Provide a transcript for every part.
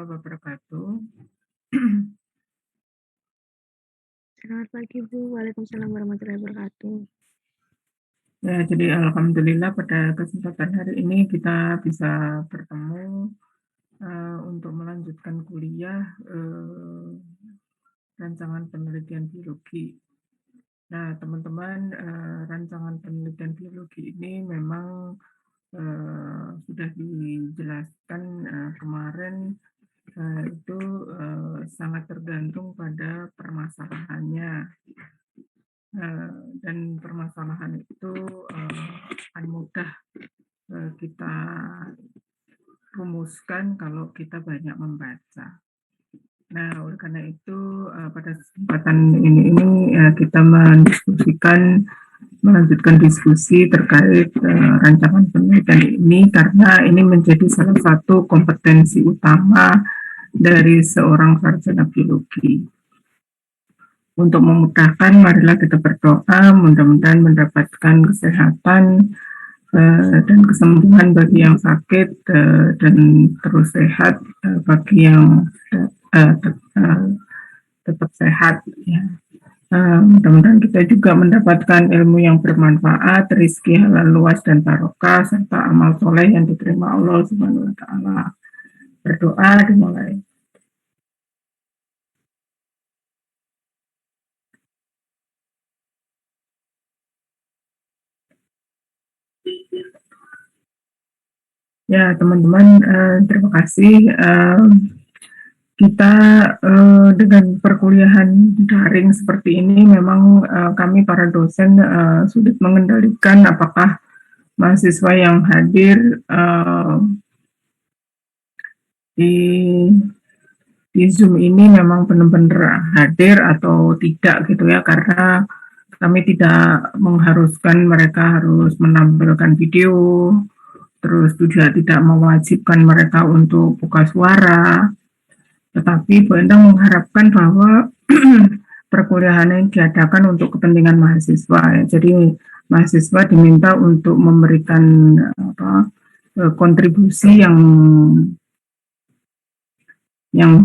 wabarakatuh. Selamat pagi Bu, Waalaikumsalam warahmatullahi wabarakatuh. Ya, jadi alhamdulillah pada kesempatan hari ini kita bisa bertemu untuk melanjutkan kuliah rancangan penelitian biologi. Nah, teman-teman, rancangan penelitian biologi ini memang sudah dijelaskan kemarin itu sangat tergantung pada permasalahannya. Dan permasalahan itu akan mudah kita rumuskan kalau kita banyak membaca. Nah, oleh karena itu pada kesempatan ini kita melanjutkan diskusi terkait rancangan penelitian ini karena ini menjadi salah satu kompetensi utama dari seorang sarjana biologi. Untuk memudahkan, marilah kita berdoa, mudah-mudahan mendapatkan kesehatan dan kesembuhan bagi yang sakit dan terus sehat bagi yang tetap sehat. Ya. Mudah-mudahan kita juga mendapatkan ilmu yang bermanfaat, rezeki halal luas dan barokah, serta amal soleh yang diterima Allah Subhanahu wa Ta'ala. Berdoa dimulai. Ya, teman-teman, terima kasih. Kita dengan perkuliahan daring seperti ini memang kami para dosen sulit mengendalikan apakah mahasiswa yang hadir di Zoom ini memang benar-benar hadir atau tidak gitu ya, karena kami tidak mengharuskan mereka harus menampilkan video, terus juga tidak mewajibkan mereka untuk buka suara, tetapi Bu Endang mengharapkan bahwa perkuliahan ini diadakan untuk kepentingan mahasiswa. Ya. Jadi mahasiswa diminta untuk memberikan kontribusi yang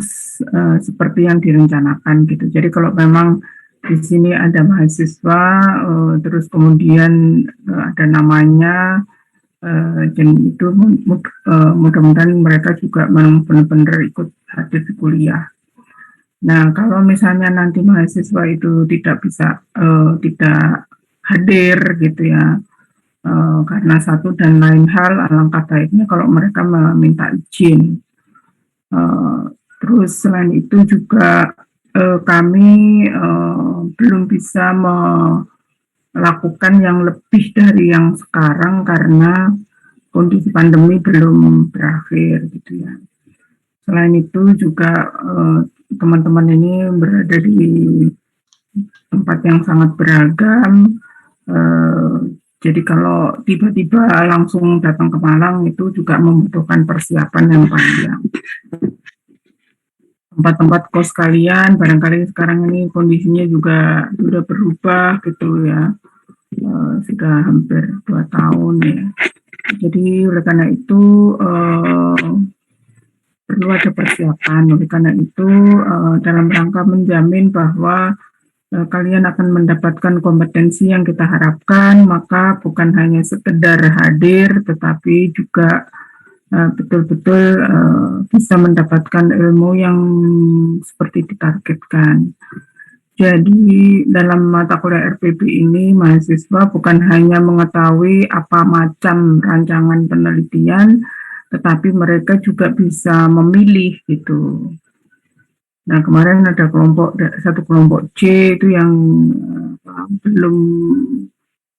seperti yang direncanakan gitu. Jadi kalau memang di sini ada mahasiswa, terus kemudian ada namanya, dan itu mudah-mudahan mereka juga benar-benar ikut hadir di kuliah. Nah, kalau misalnya nanti mahasiswa itu tidak bisa tidak hadir gitu ya, karena satu dan lain hal, alangkah baiknya kalau mereka meminta izin. Terus selain itu juga kami belum bisa melakukan yang lebih dari yang sekarang karena kondisi pandemi belum berakhir gitu ya. Selain itu juga teman-teman ini berada di tempat yang sangat beragam. Jadi kalau tiba-tiba langsung datang ke Malang itu juga membutuhkan persiapan yang panjang. Tempat-tempat kos kalian barangkali sekarang ini kondisinya juga sudah berubah gitu ya, sudah hampir 2 tahun ya. Jadi oleh karena itu perlu ada persiapan. Oleh karena itu dalam rangka menjamin bahwa kalian akan mendapatkan kompetensi yang kita harapkan, maka bukan hanya sekedar hadir, tetapi juga betul-betul bisa mendapatkan ilmu yang seperti ditargetkan. Jadi dalam mata kuliah RPB ini mahasiswa bukan hanya mengetahui apa macam rancangan penelitian, tetapi mereka juga bisa memilih gitu. Nah, kemarin ada satu kelompok C itu yang belum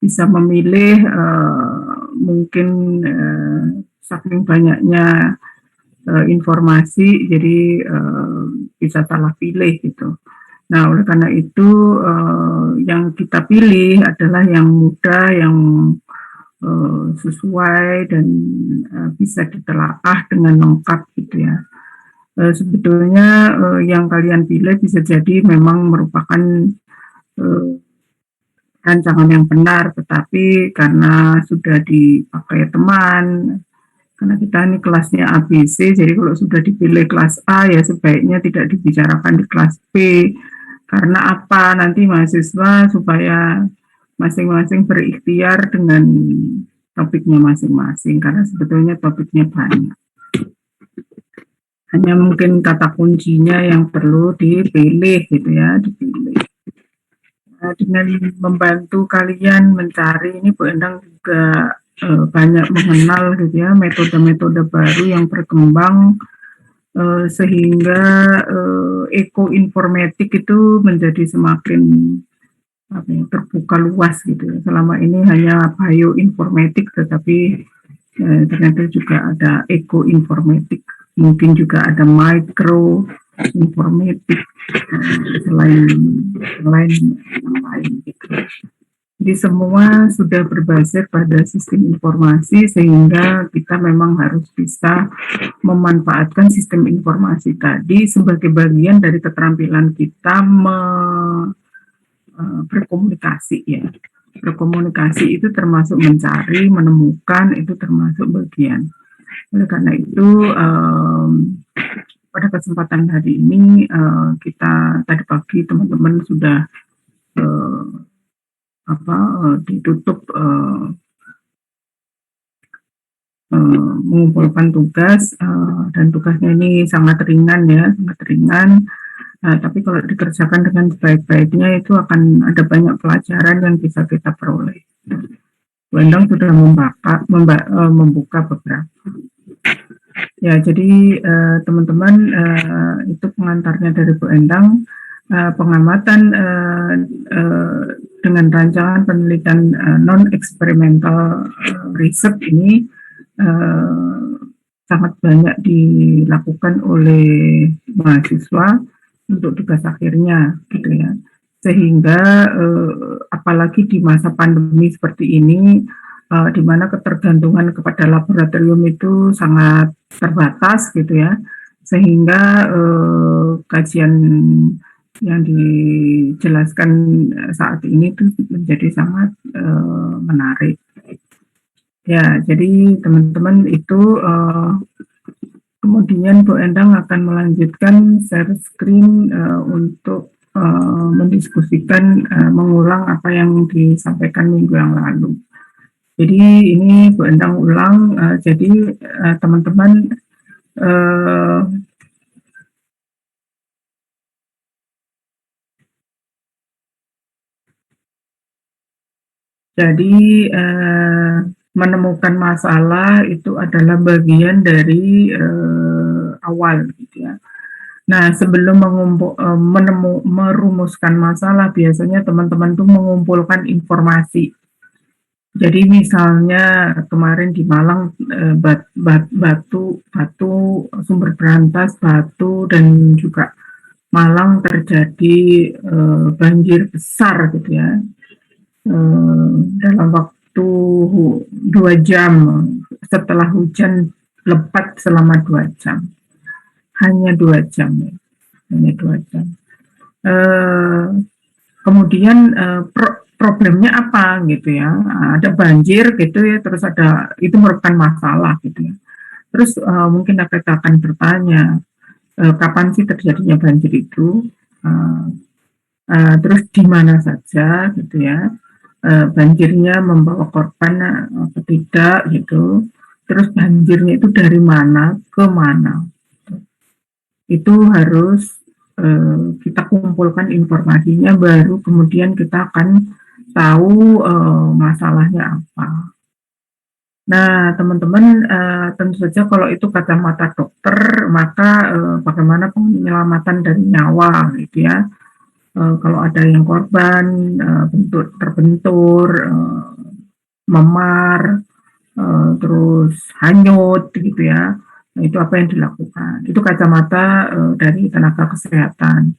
bisa memilih, mungkin saking banyaknya informasi, jadi bisa salah pilih gitu. Nah, oleh karena itu yang kita pilih adalah yang mudah, yang sesuai dan bisa ditelaah dengan lengkap gitu ya. Sebetulnya yang kalian pilih bisa jadi memang merupakan rancangan yang benar, tetapi karena sudah dipakai teman, Karena kita ini kelasnya ABC, jadi kalau sudah dipilih kelas A ya sebaiknya tidak dibicarakan di kelas B. Karena apa? Nanti mahasiswa supaya masing-masing berikhtiar dengan topiknya masing-masing, karena sebetulnya topiknya banyak. Hanya mungkin kata kuncinya yang perlu dipilih gitu ya, dipilih. Dengan membantu kalian mencari ini Bu Endang juga banyak mengenal gitu ya metode-metode baru yang berkembang sehingga ekoinformatik itu menjadi semakin terbuka luas gitu ya. Selama ini hanya bioinformatik tetapi ternyata juga ada ekoinformatik, mungkin juga ada microinformatik selain yang lain gitu. Jadi semua sudah berbasis pada sistem informasi sehingga kita memang harus bisa memanfaatkan sistem informasi tadi sebagai bagian dari keterampilan kita berkomunikasi ya. Berkomunikasi itu termasuk mencari, menemukan, itu termasuk bagian. Oleh karena itu pada kesempatan hari ini kita tadi pagi teman-teman sudah ditutup mengumpulkan tugas dan tugasnya ini sangat ringan ya, sangat ringan. Tapi kalau dikerjakan dengan sebaik-baiknya itu akan ada banyak pelajaran yang bisa kita peroleh. Bu Endang sudah membuka beberapa. Ya, jadi teman-teman itu pengantarnya dari Bu Endang. Pengamatan dengan rancangan penelitian non-eksperimental research ini sangat banyak dilakukan oleh mahasiswa untuk tugas akhirnya gitu ya, sehingga apalagi di masa pandemi seperti ini di mana ketergantungan kepada laboratorium itu sangat terbatas gitu ya, sehingga kajian yang dijelaskan saat ini itu menjadi sangat menarik. Ya, jadi teman-teman itu kemudian Bu Endang akan melanjutkan share screen untuk mendiskusikan, mengulang apa yang disampaikan minggu yang lalu. Jadi ini Bu Endang ulang, jadi teman-teman jadi menemukan masalah itu adalah bagian dari awal gitu ya. Nah, sebelum merumuskan masalah, biasanya teman-teman tuh mengumpulkan informasi. Jadi misalnya kemarin di Malang batu sumber berantas batu dan juga Malang terjadi banjir besar gitu ya. Dalam waktu 2 jam setelah hujan lebat selama 2 jam. Hanya 2 jam ya. Hanya 2 jam. Kemudian problemnya apa gitu ya. Ada banjir gitu ya, terus itu merupakan masalah gitu ya. Terus mungkin kita akan bertanya kapan sih terjadinya banjir itu? Terus di mana saja gitu ya. Banjirnya membawa korban atau tidak gitu, terus banjirnya itu dari mana ke mana, itu harus kita kumpulkan informasinya, baru kemudian kita akan tahu masalahnya apa. Nah teman-teman tentu saja kalau itu kacamata dokter, maka bagaimana penyelamatan dari nyawa gitu ya. Kalau ada yang korban terbentur, memar, terus hanyut gitu ya. Nah, itu apa yang dilakukan? Itu kacamata dari tenaga kesehatan.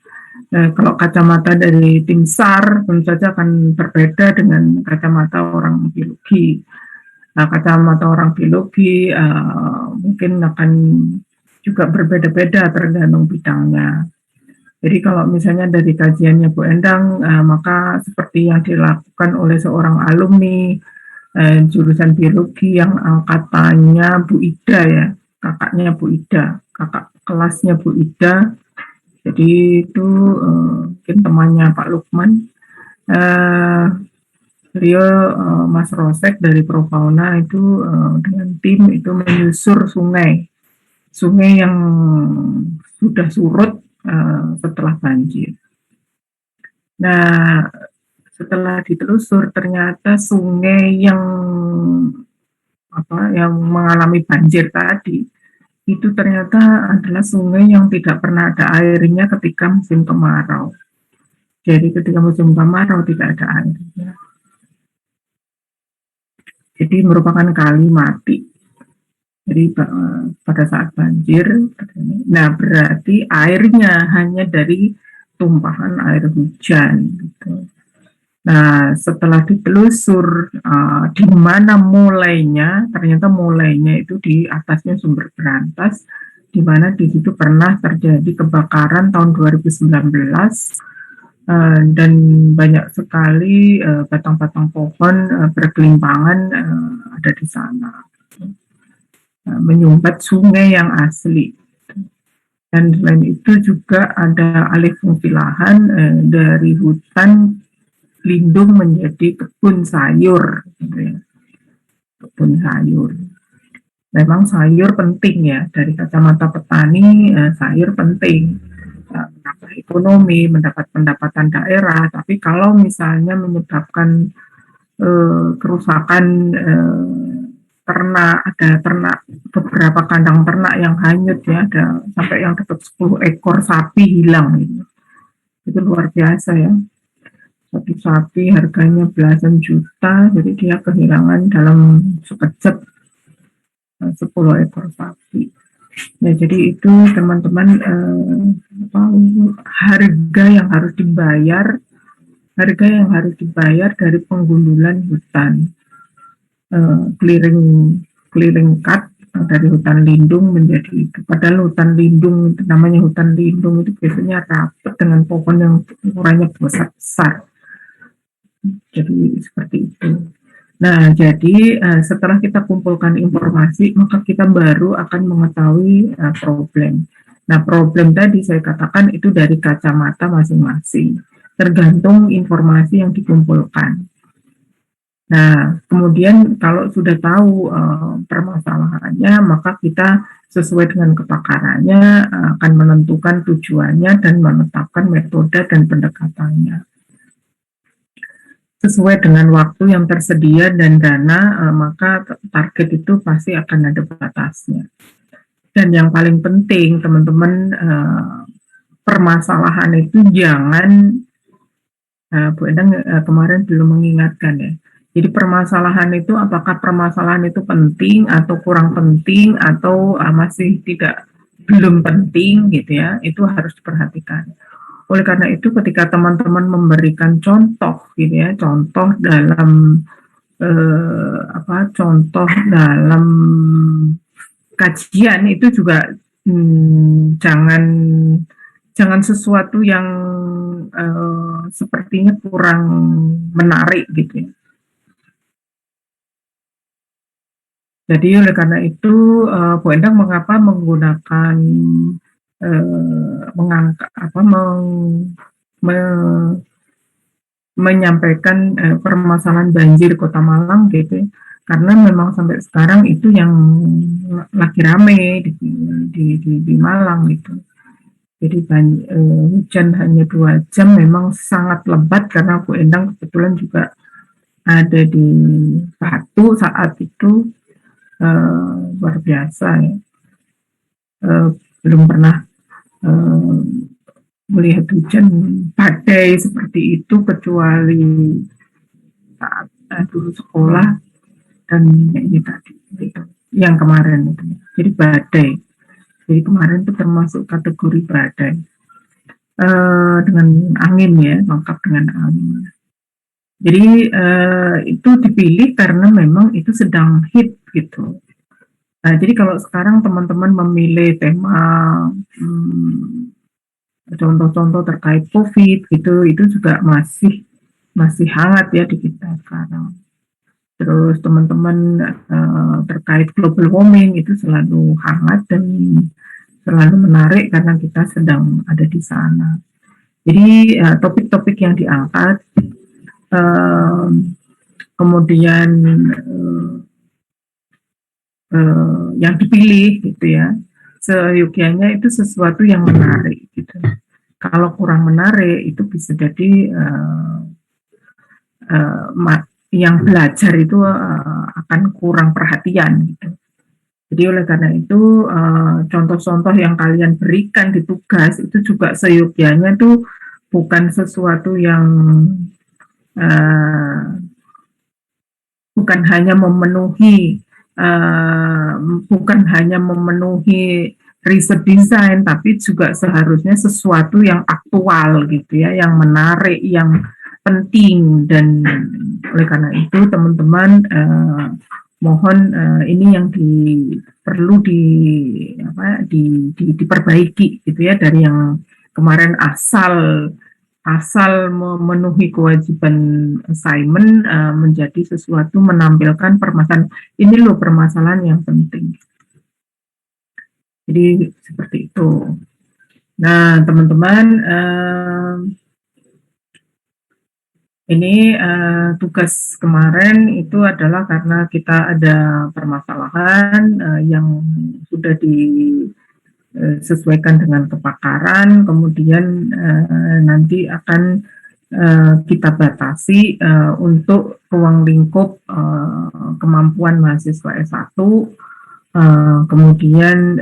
Kalau kacamata dari tim SAR tentu saja akan berbeda dengan kacamata orang biologi. Nah, kacamata orang biologi mungkin akan juga berbeda-beda tergantung bidangnya. Jadi kalau misalnya dari kajiannya Bu Endang, maka seperti yang dilakukan oleh seorang alumni jurusan biologi yang angkatannya Bu Ida ya, kakaknya Bu Ida, kakak kelasnya Bu Ida. Jadi itu mungkin temannya Pak Lukman. Eh, Beliau Mas Rosek dari Profauna itu dengan tim itu menyusur sungai yang sudah surut setelah banjir. Nah, setelah ditelusur ternyata sungai yang mengalami banjir tadi itu ternyata adalah sungai yang tidak pernah ada airnya ketika musim kemarau. Jadi ketika musim kemarau tidak ada airnya. Jadi merupakan kali mati. Jadi pada saat banjir, nah berarti airnya hanya dari tumpahan air hujan. Gitu. Nah setelah ditelusur di mana mulainya, ternyata mulainya itu di atasnya Sumber Berantas, di mana di situ pernah terjadi kebakaran tahun 2019. Dan banyak sekali batang-batang pohon bergelimpangan ada di sana, menyumbat sungai yang asli. Dan selain itu juga ada alih fungsi lahan dari hutan lindung menjadi kebun sayur, gitu ya. Kebun sayur. Memang sayur penting ya, dari kacamata petani sayur penting. Menambah ekonomi, mendapat pendapatan daerah, tapi kalau misalnya menyebabkan kerusakan ternak, beberapa kandang ternak yang hanyut ya, ada sampai yang dapat 10 ekor sapi hilang gitu. Itu luar biasa ya. Satu sapi harganya belasan juta, jadi dia kehilangan dalam sekejap 10 ekor sapi. Nah, jadi itu teman-teman harga yang harus dibayar dari penggundulan hutan, clearing cut dari hutan lindung menjadi itu. Padahal hutan lindung itu namanya hutan lindung itu biasanya rapat dengan pohon yang ukurannya besar. Jadi seperti itu. Nah, jadi setelah kita kumpulkan informasi, maka kita baru akan mengetahui problem. Nah, problem tadi saya katakan itu dari kacamata masing-masing, tergantung informasi yang dikumpulkan. Nah, kemudian kalau sudah tahu permasalahannya, maka kita sesuai dengan kepakarannya akan menentukan tujuannya dan menetapkan metode dan pendekatannya sesuai dengan waktu yang tersedia dan dana, maka target itu pasti akan ada batasnya. Dan yang paling penting, teman-teman, permasalahan itu jangan, Bu Endang kemarin belum mengingatkan ya. Jadi permasalahan itu apakah permasalahan itu penting atau kurang penting atau masih belum penting gitu ya, itu harus diperhatikan. Oleh karena itu ketika teman-teman memberikan contoh gitu ya, contoh dalam kajian itu juga jangan sesuatu yang sepertinya kurang menarik gitu ya. Jadi oleh karena itu Bu Endang mengapa menggunakan menyampaikan permasalahan banjir Kota Malang gitu, karena memang sampai sekarang itu yang lagi rame di Malang gitu. Jadi hujan hanya 2 jam memang sangat lebat karena Bu Endang kebetulan juga ada di Batu saat itu, luar biasa ya. Belum pernah melihat hujan badai seperti itu kecuali saat dulu sekolah dan ini tadi gitu, yang kemarin itu. Jadi badai. Jadi kemarin itu termasuk kategori badai dengan angin ya, lengkap dengan angin. Jadi itu dipilih karena memang itu sedang hit gitu. Nah, jadi kalau sekarang teman-teman memilih tema contoh-contoh terkait COVID gitu, itu juga masih hangat ya di kita sekarang. Terus teman-teman terkait global warming itu selalu hangat dan selalu menarik karena kita sedang ada di sana. Jadi topik-topik yang diangkat, kemudian yang dipilih gitu ya, seyogyanya itu sesuatu yang menarik gitu. Kalau kurang menarik itu bisa jadi yang belajar itu akan kurang perhatian gitu. Jadi oleh karena itu contoh-contoh yang kalian berikan di tugas itu juga seyogyanya itu bukan sesuatu yang bukan hanya memenuhi riset desain, tapi juga seharusnya sesuatu yang aktual gitu ya, yang menarik, yang penting. Dan oleh karena itu teman-teman mohon ini yang perlu diperbaiki gitu ya, dari yang kemarin asal memenuhi kewajiban assignment menjadi sesuatu menampilkan permasalahan. Ini loh permasalahan yang penting. Jadi seperti itu. Nah, teman-teman, ini tugas kemarin itu adalah karena kita ada permasalahan yang sudah disesuaikan dengan kepakaran, kemudian nanti akan kita batasi untuk ruang lingkup kemampuan mahasiswa S1, kemudian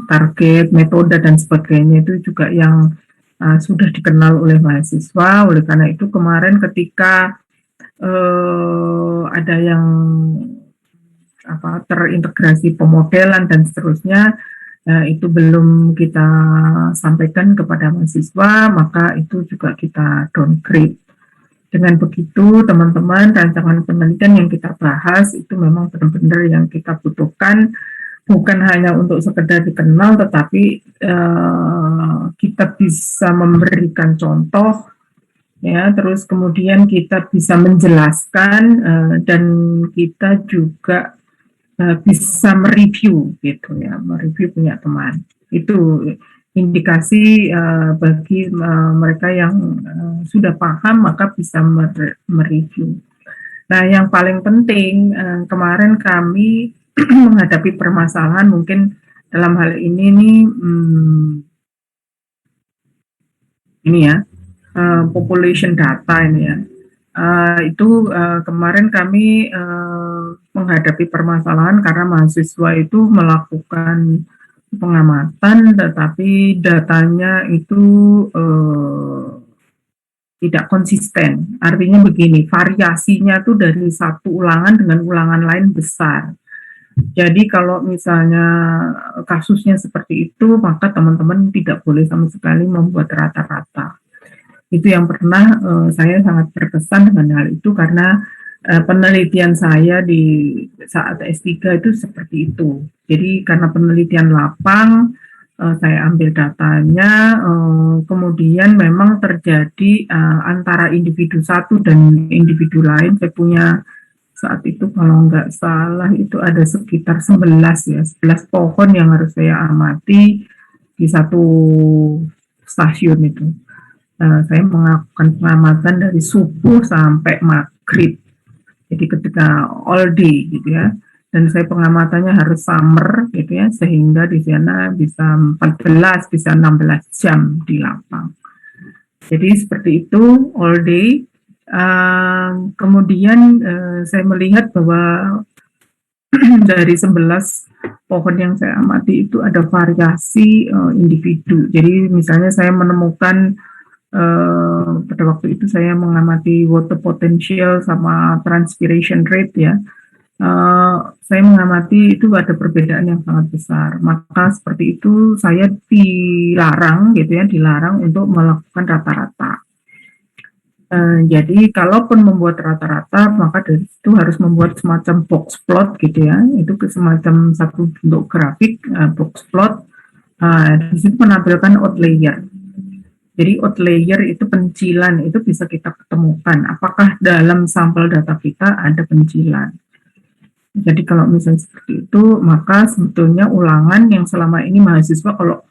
target metode dan sebagainya itu juga yang sudah dikenal oleh mahasiswa. Oleh karena itu kemarin ketika ada yang terintegrasi pemodelan dan seterusnya, itu belum kita sampaikan kepada mahasiswa, maka itu juga kita downgrade. Dengan begitu, teman-teman, rancangan penelitian yang kita bahas itu memang benar-benar yang kita butuhkan, bukan hanya untuk sekedar dikenal, tetapi kita bisa memberikan contoh, ya, terus kemudian kita bisa menjelaskan dan kita juga bisa mereview gitu ya, mereview punya teman. Itu indikasi bagi mereka yang sudah paham, maka bisa mereview. Nah, yang paling penting kemarin kami menghadapi permasalahan mungkin dalam hal ini nih ini ya, population data ini ya. Itu kemarin kami menghadapi permasalahan karena mahasiswa itu melakukan pengamatan, tetapi datanya itu tidak konsisten. Artinya begini, variasinya tuh dari satu ulangan dengan ulangan lain besar. Jadi kalau misalnya kasusnya seperti itu, maka teman-teman tidak boleh sama sekali membuat rata-rata. Itu yang pernah saya sangat berkesan dengan hal itu, karena penelitian saya di saat S3 itu seperti itu. Jadi karena penelitian lapang, saya ambil datanya, kemudian memang terjadi antara individu satu dan individu lain. Saya punya saat itu kalau nggak salah itu ada sekitar 11 pohon yang harus saya amati di satu stasiun itu. Saya melakukan pengamatan dari subuh sampai maghrib. Jadi ketika all day gitu ya. Dan saya pengamatannya harus summer gitu ya, sehingga di sana bisa 14, bisa 16 jam di lapang. Jadi seperti itu all day. Kemudian saya melihat bahwa dari 11 pohon yang saya amati itu ada variasi individu. Jadi misalnya saya menemukan pada waktu itu saya mengamati water potential sama transpiration rate ya. Saya mengamati itu ada perbedaan yang sangat besar. Maka seperti itu saya dilarang untuk melakukan rata-rata. Jadi kalaupun membuat rata-rata, maka dari itu harus membuat semacam box plot gitu ya. Itu semacam satu bentuk grafik box plot. Di situ menampilkan outlier. Jadi outlier itu pencilan, itu bisa kita ketemukan. Apakah dalam sampel data kita ada pencilan? Jadi kalau misalnya seperti itu, maka sebetulnya ulangan yang selama ini mahasiswa kalau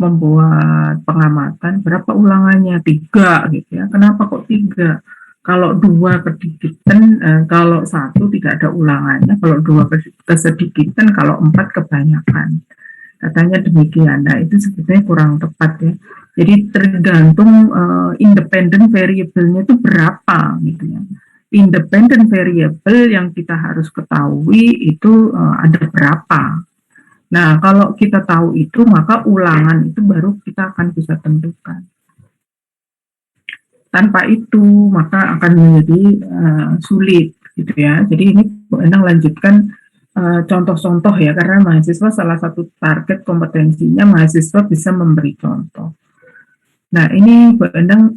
membuat pengamatan, berapa ulangannya? 3 gitu ya. Kenapa kok 3? Kalau 2 kedikitan, kalau 1 tidak ada ulangannya, kalau 2 kesedikitan, kalau 4 kebanyakan. Katanya demikian. Nah, itu sebetulnya kurang tepat ya. Jadi tergantung independent variable-nya itu berapa gitu ya. Independent variable yang kita harus ketahui itu ada berapa. Nah, kalau kita tahu itu, maka ulangan itu baru kita akan bisa tentukan. Tanpa itu, maka akan menjadi sulit gitu ya. Jadi ini Bu Endang lanjutkan contoh-contoh ya, karena mahasiswa salah satu target kompetensinya mahasiswa bisa memberi contoh. Nah, ini Bu Endang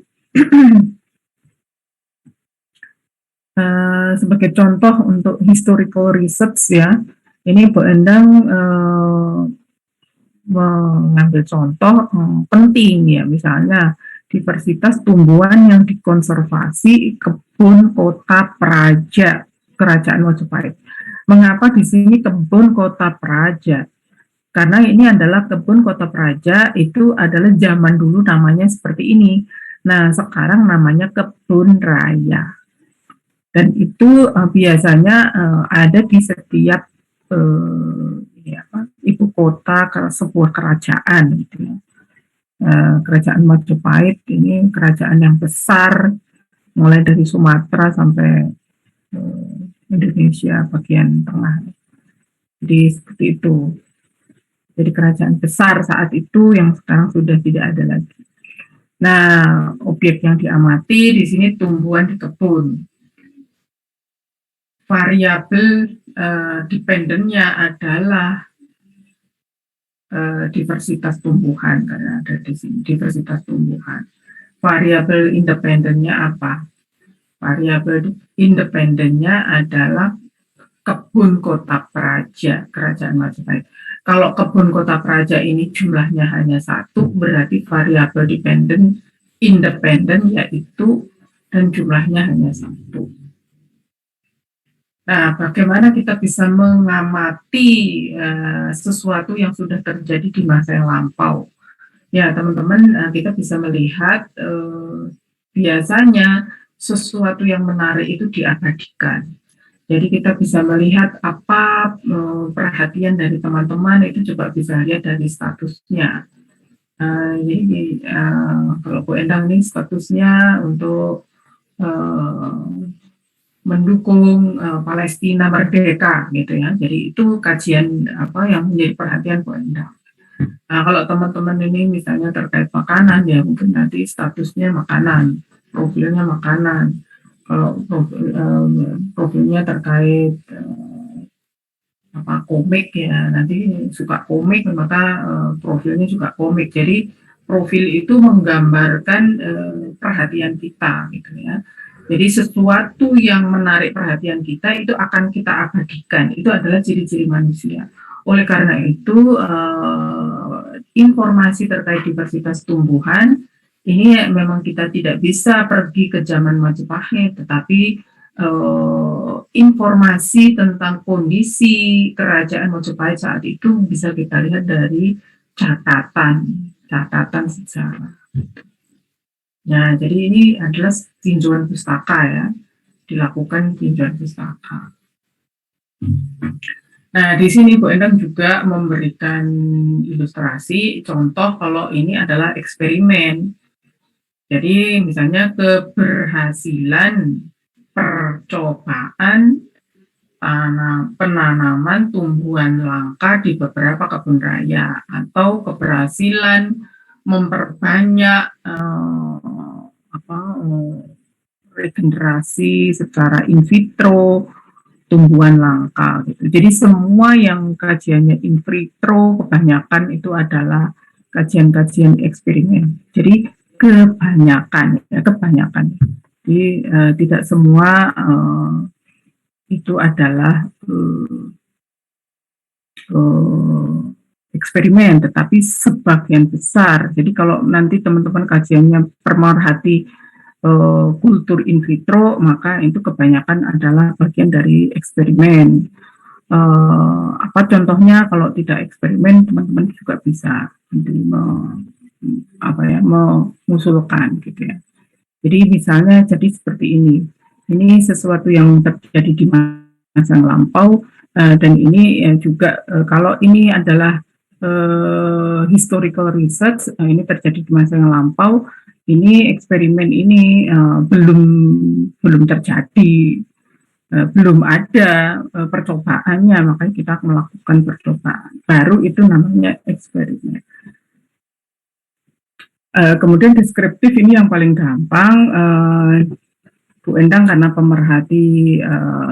sebagai contoh untuk historical research ya, ini Bu Endang mengambil contoh penting ya, misalnya diversitas tumbuhan yang dikonservasi kebun kota Praja, Kerajaan Majapahit. Mengapa di sini kebun kota Praja? Karena ini adalah kebun kota Praja, itu adalah zaman dulu namanya seperti ini. Nah, sekarang namanya kebun raya. Dan itu biasanya ada di setiap ibu kota sebuah kerajaan gitu ya. Kerajaan Majapahit ini kerajaan yang besar, mulai dari Sumatera sampai Indonesia bagian tengah. Jadi seperti itu. Jadi kerajaan besar saat itu yang sekarang sudah tidak ada lagi. Nah, objek yang diamati di sini tumbuhan di kebun. Variabel dependennya adalah diversitas tumbuhan, karena ada di sini diversitas tumbuhan. Variabel independennya apa? Variabel independennya adalah kebun kota Praja, Kerajaan Majapahit. Kalau kebun kota Praja ini jumlahnya hanya 1, berarti variabel independen yaitu dan jumlahnya hanya 1. Nah, bagaimana kita bisa mengamati sesuatu yang sudah terjadi di masa yang lampau? Ya, teman-teman, kita bisa melihat biasanya sesuatu yang menarik itu diabadikan. Jadi kita bisa melihat apa perhatian dari teman-teman, itu coba bisa lihat dari statusnya. Jadi kalau Bu Endang ini statusnya untuk mendukung Palestina merdeka gitu ya. Jadi itu kajian apa yang menjadi perhatian Bu Endang. Nah, kalau teman-teman ini misalnya terkait makanan ya mungkin nanti statusnya makanan, profilnya makanan. Kalau profilnya terkait komik ya, nanti suka komik maka profilnya juga komik. Jadi profil itu menggambarkan perhatian kita gitu ya. Jadi sesuatu yang menarik perhatian kita itu akan kita abadikan. Itu adalah ciri-ciri manusia. Oleh karena itu informasi terkait diversitas tumbuhan ini memang kita tidak bisa pergi ke zaman Majapahit, tetapi informasi tentang kondisi kerajaan Majapahit saat itu bisa kita lihat dari catatan sejarah. Nah, jadi ini adalah tinjauan pustaka ya, dilakukan tinjauan pustaka. Nah, di sini Bu Endang juga memberikan ilustrasi contoh kalau ini adalah eksperimen. Jadi misalnya keberhasilan percobaan penanaman tumbuhan langka di beberapa kebun raya atau keberhasilan memperbanyak regenerasi secara in vitro tumbuhan langka gitu. Jadi semua yang kajiannya in vitro kebanyakan itu adalah kajian-kajian eksperimen. Jadi kebanyakan. Jadi tidak semua itu adalah eksperimen, tetapi sebagian besar. Jadi kalau nanti teman-teman kajiannya pemerhati kultur in vitro, maka itu kebanyakan adalah bagian dari eksperimen. Apa contohnya kalau tidak eksperimen, teman-teman juga bisa mengusulkan gitu ya. Jadi misalnya jadi seperti ini sesuatu yang terjadi di masa yang lampau, dan ini juga kalau ini adalah historical research, ini terjadi di masa yang lampau, ini eksperimen ini belum terjadi, belum ada percobaannya, makanya kita melakukan percobaan. Baru itu namanya eksperimen. Kemudian deskriptif ini yang paling gampang. Bu Endang karena pemerhati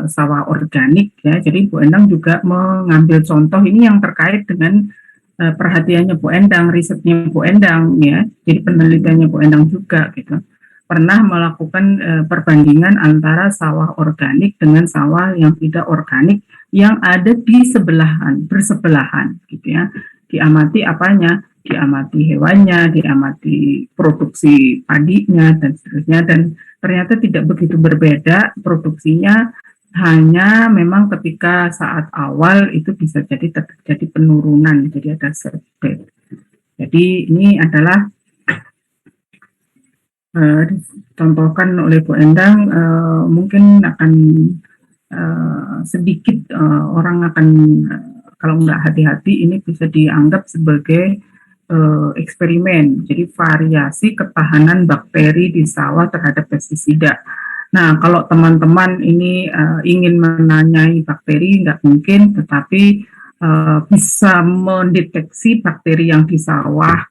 sawah organik ya, jadi Bu Endang juga mengambil contoh ini yang terkait dengan perhatiannya Bu Endang, risetnya Bu Endang ya, jadi penelitiannya Bu Endang juga gitu. Pernah melakukan perbandingan antara sawah organik dengan sawah yang tidak organik yang ada di bersebelahan gitu ya. Diamati apanya? Diamati hewannya, diamati produksi padinya dan seterusnya, dan ternyata tidak begitu berbeda produksinya, hanya memang ketika saat awal itu bisa jadi terjadi penurunan, jadi ada setback. Jadi ini adalah dicontohkan oleh Bu Endang, mungkin akan sedikit orang akan kalau nggak hati-hati ini bisa dianggap sebagai eksperimen, jadi variasi ketahanan bakteri di sawah terhadap pestisida. Nah, kalau teman-teman ini ingin menanyai bakteri, nggak mungkin, tetapi bisa mendeteksi bakteri yang di sawah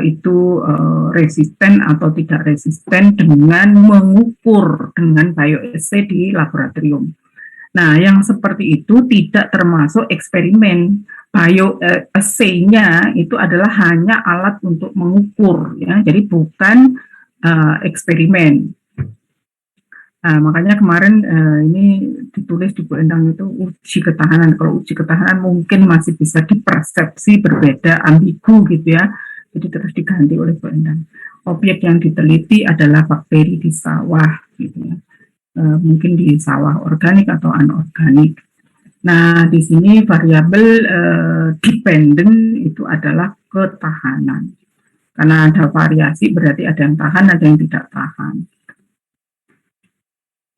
itu resisten atau tidak resisten dengan mengukur dengan bioassay di laboratorium. Nah, yang seperti itu tidak termasuk eksperimen. Bioassay-nya itu adalah hanya alat untuk mengukur, ya, jadi bukan eksperimen. Nah, makanya kemarin ini ditulis di Bu Endang itu uji ketahanan. Kalau uji ketahanan mungkin masih bisa dipersepsi berbeda, ambigu gitu ya. Jadi terus diganti oleh Bu Endang. Objek yang diteliti adalah bakteri di sawah, gitu ya. Mungkin di sawah organik atau anorganik. Nah, di sini variabel dependent itu adalah ketahanan. Karena ada variasi berarti ada yang tahan, ada yang tidak tahan.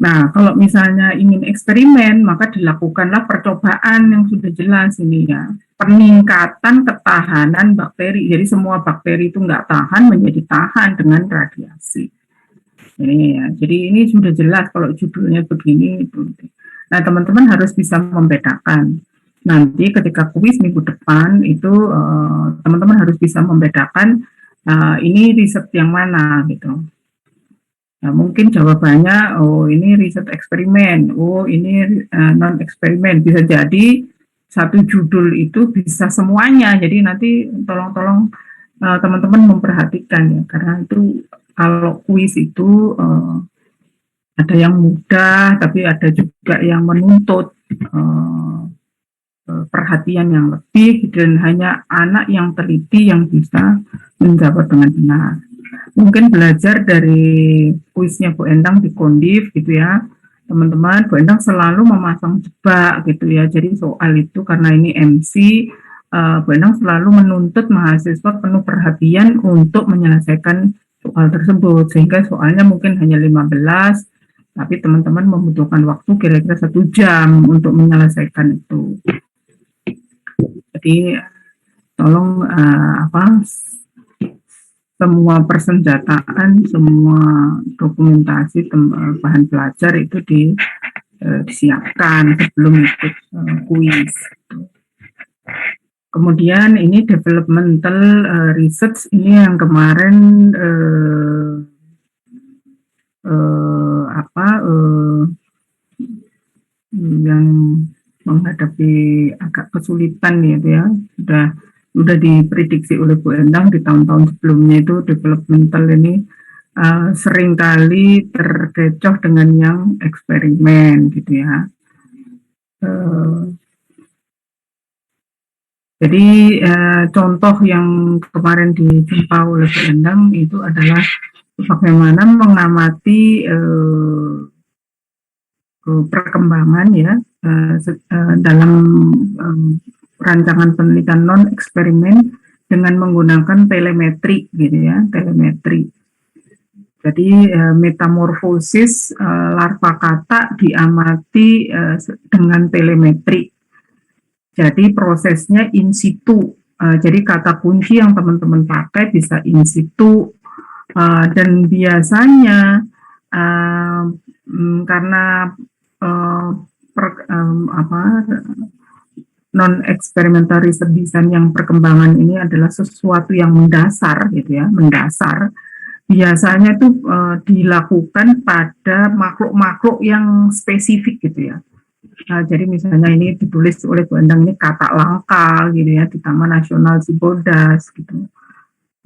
Nah, kalau misalnya ingin eksperimen, maka dilakukanlah percobaan yang sudah jelas ini ya. Peningkatan ketahanan bakteri. Jadi semua bakteri itu nggak tahan menjadi tahan dengan radiasi. Ini ya. Jadi ini sudah jelas kalau judulnya begini. Nah, teman-teman harus bisa membedakan. Nanti ketika kuis minggu depan itu teman-teman harus bisa membedakan ini riset yang mana gitu. Nah, mungkin jawabannya, oh ini riset eksperimen, oh ini non eksperimen. Bisa jadi satu judul itu bisa semuanya. Jadi nanti tolong teman-teman memperhatikan ya, karena itu kalau kuis itu ada yang mudah, tapi ada juga yang menuntut perhatian yang lebih, dan hanya anak yang teliti yang bisa menjawab dengan benar. Mungkin belajar dari kuisnya Bu Endang di Kondif gitu ya, teman-teman. Bu Endang selalu memasang jebak gitu ya, jadi soal itu karena ini MC, Bu Endang selalu menuntut mahasiswa penuh perhatian untuk menyelesaikan soal tersebut, sehingga soalnya mungkin hanya 15, tapi teman-teman membutuhkan waktu kira-kira 1 jam untuk menyelesaikan itu. Jadi tolong semua persenjataan, semua dokumentasi bahan belajar itu disiapkan sebelum ikut kuis. Kemudian ini developmental research, ini yang kemarin yang menghadapi agak kesulitan gitu ya, sudah diprediksi oleh Bu Endang di tahun-tahun sebelumnya itu developmental ini seringkali terkecoh dengan yang eksperimen gitu ya. Jadi contoh yang kemarin dijumpa oleh Bu Endang itu adalah bagaimana mengamati perkembangan ya dalam rancangan penelitian non eksperimen dengan menggunakan telemetri gitu ya, telemetri. Jadi metamorfosis larva katak diamati dengan telemetri. Jadi prosesnya in situ. Jadi kata kunci yang teman-teman pakai bisa in situ. Dan biasanya karena non experimental research design yang perkembangan ini adalah sesuatu yang mendasar gitu ya, mendasar. Biasanya itu dilakukan pada makhluk-makhluk yang spesifik gitu ya. Jadi misalnya ini ditulis oleh Bu Endang ini katak langka gitu ya di Taman Nasional Cibodas gitu.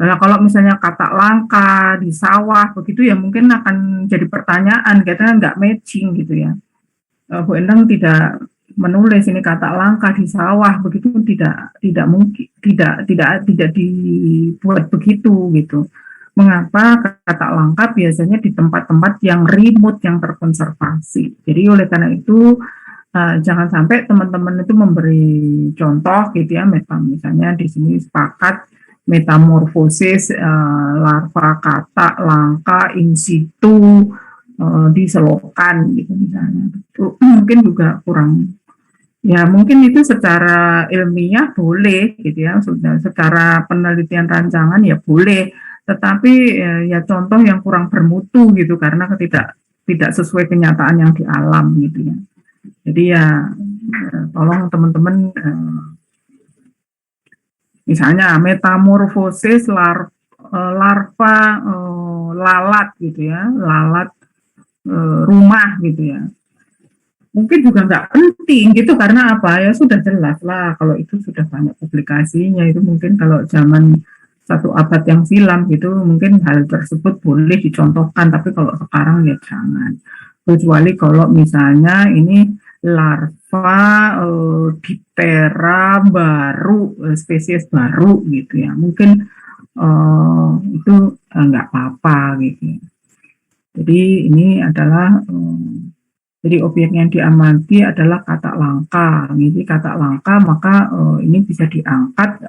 Nah, kalau misalnya katak langka di sawah begitu ya mungkin akan jadi pertanyaan, karena nggak matching gitu ya. Bu Endang tidak menulis ini katak langka di sawah begitu, tidak mungkin, tidak dibuat begitu gitu. Mengapa katak langka biasanya di tempat-tempat yang remote, yang terkonservasi. Jadi oleh karena itu jangan sampai teman-teman itu memberi contoh gitu ya, misalnya di sini sepakat metamorfosis larva katak langka in situ di selokan gitu misalnya. Itu mungkin juga kurang. Ya mungkin itu secara ilmiah boleh gitu ya, sudah secara penelitian rancangan ya boleh, tetapi ya contoh yang kurang bermutu gitu karena tidak sesuai kenyataan yang di alam gitu ya. Jadi ya tolong teman-teman misalnya metamorfosis larva lalat gitu ya, lalat rumah gitu ya. Mungkin juga nggak penting gitu karena apa ya sudah jelas lah kalau itu sudah banyak publikasinya, itu mungkin kalau zaman 1 abad yang silam gitu mungkin hal tersebut boleh dicontohkan, tapi kalau sekarang ya jangan, kecuali kalau misalnya ini larva diptera baru, spesies baru gitu ya, mungkin itu nggak apa-apa gitu. Jadi ini adalah jadi objek yang diamati adalah katak langka. Jadi katak langka maka ini bisa diangkat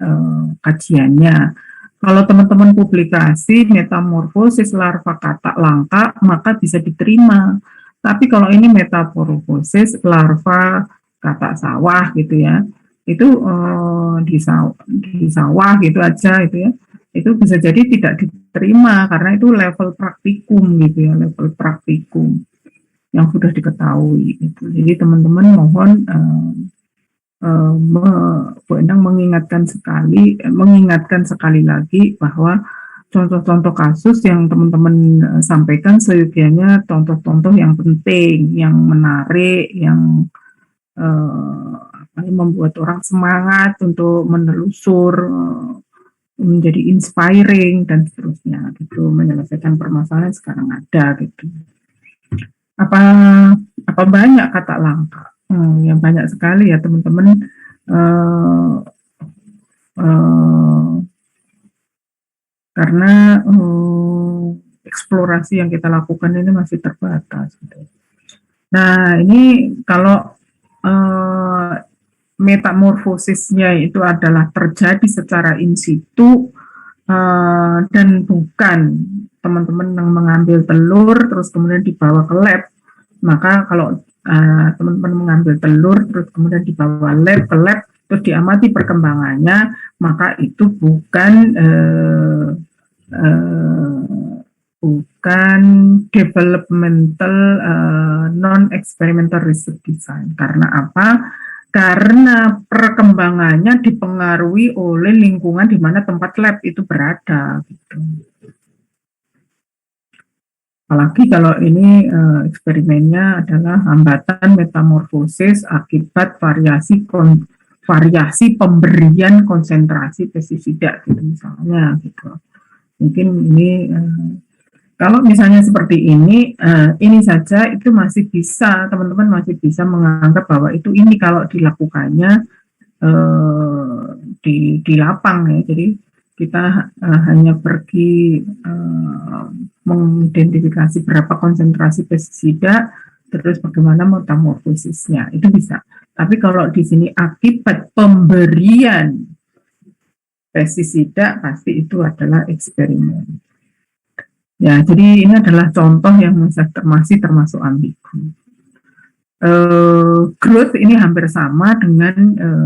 kajiannya. Kalau teman-teman publikasi metamorfosis larva katak langka maka bisa diterima. Tapi kalau ini metamorfosis larva katak sawah gitu ya, itu di sawah gitu aja itu ya, itu bisa jadi tidak diterima karena itu level praktikum gitu ya, level praktikum yang sudah diketahui gitu. Jadi teman-teman mohon Bu Endang mengingatkan sekali lagi bahwa contoh-contoh kasus yang teman-teman sampaikan seyogianya contoh-contoh yang penting, yang menarik, yang membuat orang semangat untuk menelusur, menjadi inspiring dan seterusnya gitu, menyelesaikan permasalahan sekarang ada gitu. Apa banyak katak langka? Ya banyak sekali ya teman-teman. Karena eksplorasi yang kita lakukan ini masih terbatas. Gitu. Nah ini kalau metamorfosisnya itu adalah terjadi secara in situ dan bukan teman-teman yang mengambil telur terus kemudian dibawa ke lab, maka kalau teman-teman mengambil telur terus kemudian dibawa ke lab terus diamati perkembangannya, maka itu bukan developmental non experimental research design. Karena apa? Karena perkembangannya dipengaruhi oleh lingkungan di mana tempat lab itu berada gitu. Apalagi kalau ini eksperimennya adalah hambatan metamorfosis akibat variasi pemberian konsentrasi pestisida gitu misalnya gitu. Mungkin ini kalau misalnya seperti ini saja itu masih bisa, teman-teman masih bisa menganggap bahwa ini kalau dilakukannya di lapang ya. Jadi kita hanya pergi mengidentifikasi berapa konsentrasi pestisida, terus bagaimana metamorfosisnya, itu bisa. Tapi kalau di sini akibat pemberian pestisida, pasti itu adalah eksperimen. Ya, jadi ini adalah contoh yang masih termasuk ambigu. Growth ini hampir sama dengan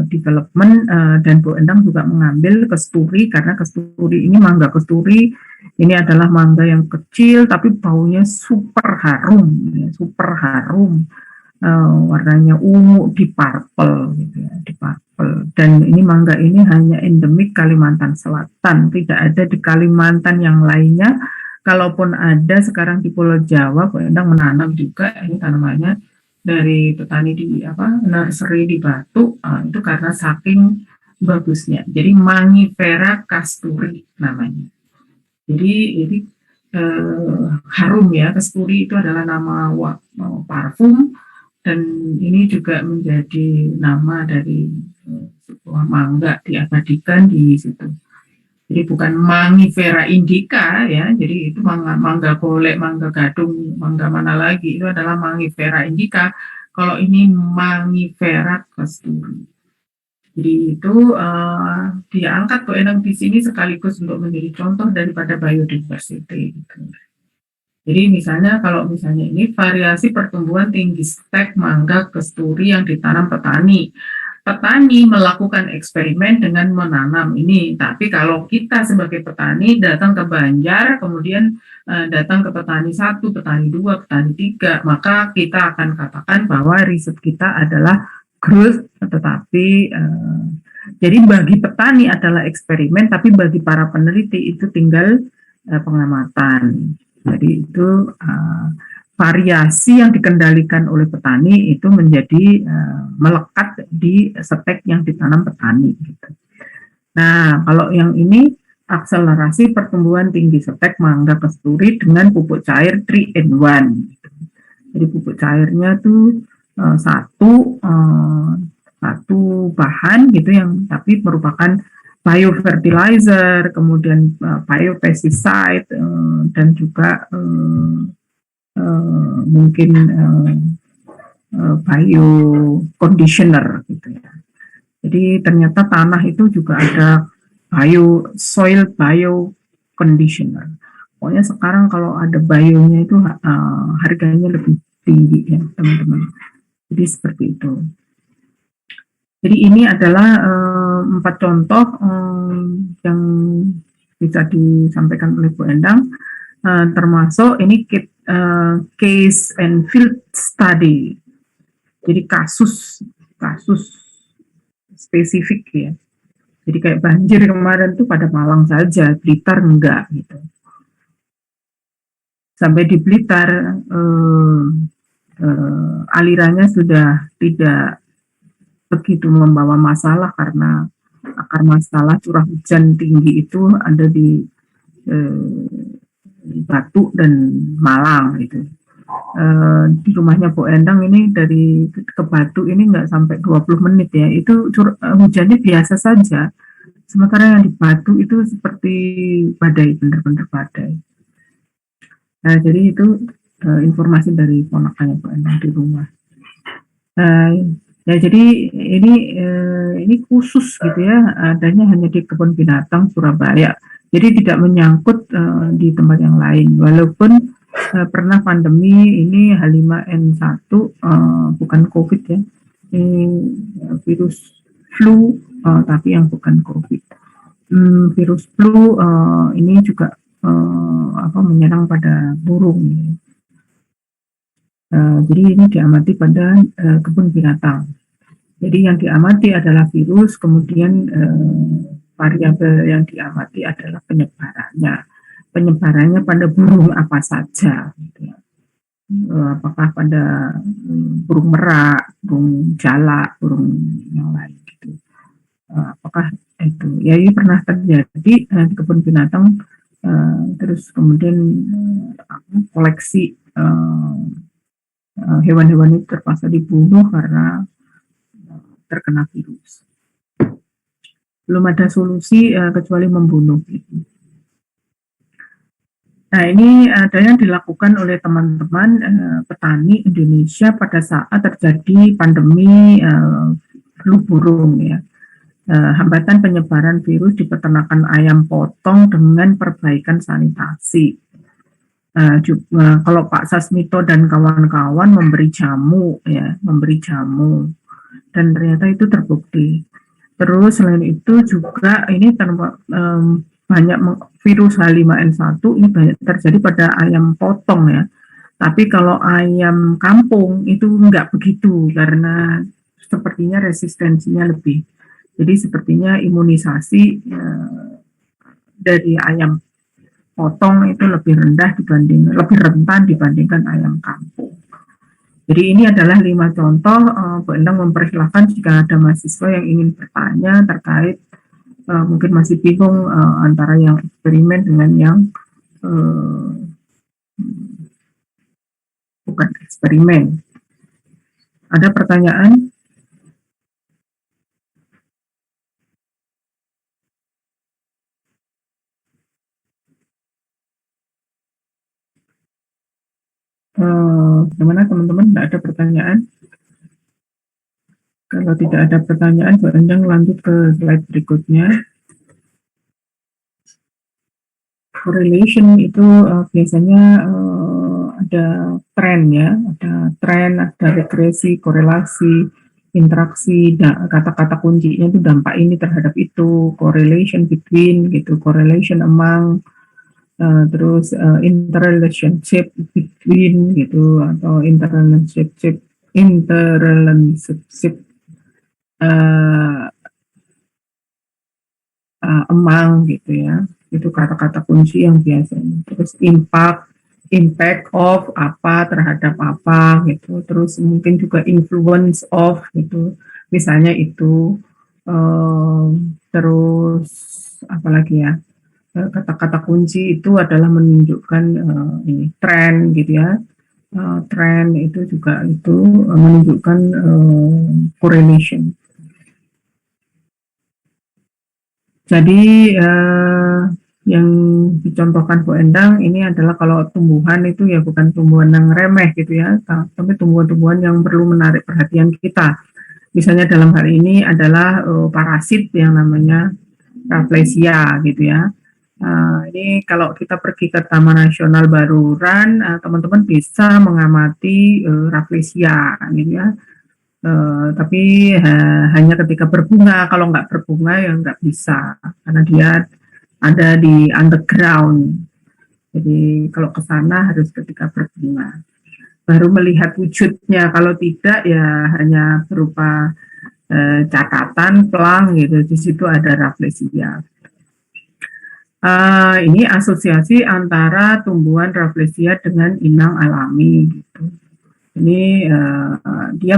development, dan Bu Endang juga mengambil kesturi, karena kesturi ini, mangga kesturi ini adalah mangga yang kecil tapi baunya super harum, ya, super harum. Warnanya ungu di purple gitu ya, di purple. Dan ini mangga ini hanya endemik Kalimantan Selatan, tidak ada di Kalimantan yang lainnya. Kalaupun ada sekarang di Pulau Jawa, Bu Endang menanam juga ini tanamannya dari petani di nursery di Batu, itu karena saking bagusnya. Jadi Mangifera casturi namanya. Jadi harum ya, kasturi itu adalah nama parfum, dan ini juga menjadi nama dari sebuah mangga diabadikan di situ. Jadi bukan Mangifera indica ya, jadi itu mangga golek, mangga gadung, mangga mana lagi, itu adalah Mangifera indica. Kalau ini Mangifera casturi. Jadi itu diangkat Bu Endang di sini sekaligus untuk menjadi contoh daripada biodiversity. Gitu. Jadi misalnya kalau misalnya ini variasi pertumbuhan tinggi stek mangga kasturi yang ditanam petani. Petani melakukan eksperimen dengan menanam ini, tapi kalau kita sebagai petani datang ke Banjar, kemudian datang ke petani 1, petani 2, petani 3, maka kita akan katakan bahwa riset kita adalah growth, tetapi jadi bagi petani adalah eksperimen, tapi bagi para peneliti itu tinggal pengamatan. Jadi itu variasi yang dikendalikan oleh petani itu menjadi melekat di stek yang ditanam petani. Gitu. Nah, kalau yang ini akselerasi pertumbuhan tinggi stek mangga kasturi dengan pupuk cair 3-in-1. Gitu. Jadi pupuk cairnya tuh satu bahan gitu yang tapi merupakan biofertilizer, kemudian biopesticide, dan juga mungkin bio conditioner gitu ya. Jadi ternyata tanah itu juga ada soil bio conditioner. Pokoknya sekarang kalau ada bionya itu harganya lebih tinggi ya teman-teman. Jadi seperti itu. Jadi ini adalah 4 contoh yang bisa disampaikan oleh Bu Endang, termasuk ini case and field study. Jadi kasus spesifik ya. Jadi kayak banjir kemarin tuh pada Malang saja, Blitar enggak gitu. Sampai di Blitar alirannya sudah tidak begitu membawa masalah karena akar masalah curah hujan tinggi itu ada di Batu dan Malang gitu. Di rumahnya Bu Endang ini dari ke Batu ini nggak sampai 20 menit ya, itu hujannya biasa saja. Sementara yang di Batu itu seperti badai, benar-benar badai. Nah, jadi itu informasi dari ponakannya Bu Endang di rumah. Ya, jadi ini khusus gitu ya, adanya hanya di kebun binatang Surabaya. Jadi tidak menyangkut di tempat yang lain. Walaupun pernah pandemi ini H5N1, bukan COVID ya, ini virus flu, tapi yang bukan COVID. Virus flu ini juga menyerang pada burung. Jadi ini diamati pada kebun binatang. Jadi yang diamati adalah virus, kemudian variabel yang diamati adalah penyebarannya. Penyebarannya pada burung apa saja. Gitu ya. Apakah pada burung merak, burung jalak, burung yang lain. Gitu. Apakah itu? Ya ini pernah terjadi di kebun binatang, terus kemudian koleksi hewan-hewan itu terpaksa dibunuh karena terkena virus. belum ada solusi kecuali membunuh. Gitu. Nah, ini ada yang dilakukan oleh teman-teman petani Indonesia pada saat terjadi pandemi flu burung ya. Hambatan penyebaran virus di peternakan ayam potong dengan perbaikan sanitasi. Juga, kalau Pak Sasmito dan kawan-kawan memberi jamu ya, memberi jamu, dan ternyata itu terbukti. Terus selain itu juga ini banyak virus H5N1 ini banyak terjadi pada ayam potong ya. Tapi kalau ayam kampung itu enggak begitu karena sepertinya resistensinya lebih. Jadi sepertinya imunisasi dari ayam potong itu lebih rentan dibandingkan ayam kampung. Jadi ini adalah 5 contoh. Bu Endang mempersilahkan jika ada mahasiswa yang ingin bertanya terkait mungkin masih bingung antara yang eksperimen dengan yang bukan eksperimen. Ada pertanyaan? Bagaimana teman-teman? Tidak ada pertanyaan? Kalau tidak ada pertanyaan, Bu Endang lanjut ke slide berikutnya. Correlation itu biasanya ada tren ya, ada regresi, korelasi, interaksi, kata-kata kuncinya itu dampak ini terhadap itu, correlation between gitu, correlation among, terus interrelationship between gitu, atau interrelationship among gitu ya. Itu kata-kata kunci yang biasanya. Terus impact of apa terhadap apa gitu. Terus mungkin juga influence of gitu. Misalnya itu terus apalagi ya, kata-kata kunci itu adalah menunjukkan ini tren gitu ya. Tren itu juga itu menunjukkan correlation. Jadi yang dicontohkan Bu Endang ini adalah kalau tumbuhan itu ya bukan tumbuhan yang remeh gitu ya, tapi tumbuhan-tumbuhan yang perlu menarik perhatian kita. Misalnya dalam hal ini adalah parasit yang namanya Rafflesia gitu ya. Ini kalau kita pergi ke Taman Nasional Baluran, teman-teman bisa mengamati Rafflesia gitu ya. Tapi hanya ketika berbunga, kalau nggak berbunga ya nggak bisa, karena dia ada di underground. Jadi kalau ke sana harus ketika berbunga. Baru melihat wujudnya, kalau tidak ya hanya berupa catatan, pelang gitu, di situ ada Rafflesia. Ini asosiasi antara tumbuhan Rafflesia dengan inang alami gitu. Ini dia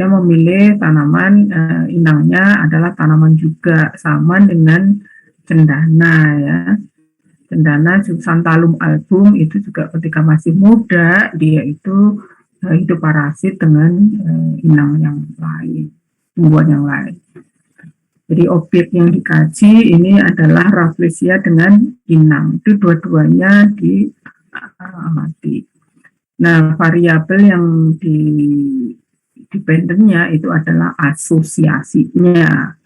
memilih tanaman inangnya adalah tanaman juga sama dengan cendana ya. Cendana Santalum album itu juga ketika masih muda dia itu hidup parasit dengan inang yang lain, tumbuhan yang lain. Jadi objek yang dikaji ini adalah Rafflesia dengan inang. Itu dua-duanya diamati. Nah, variabel yang dependennya itu adalah asosiasinya.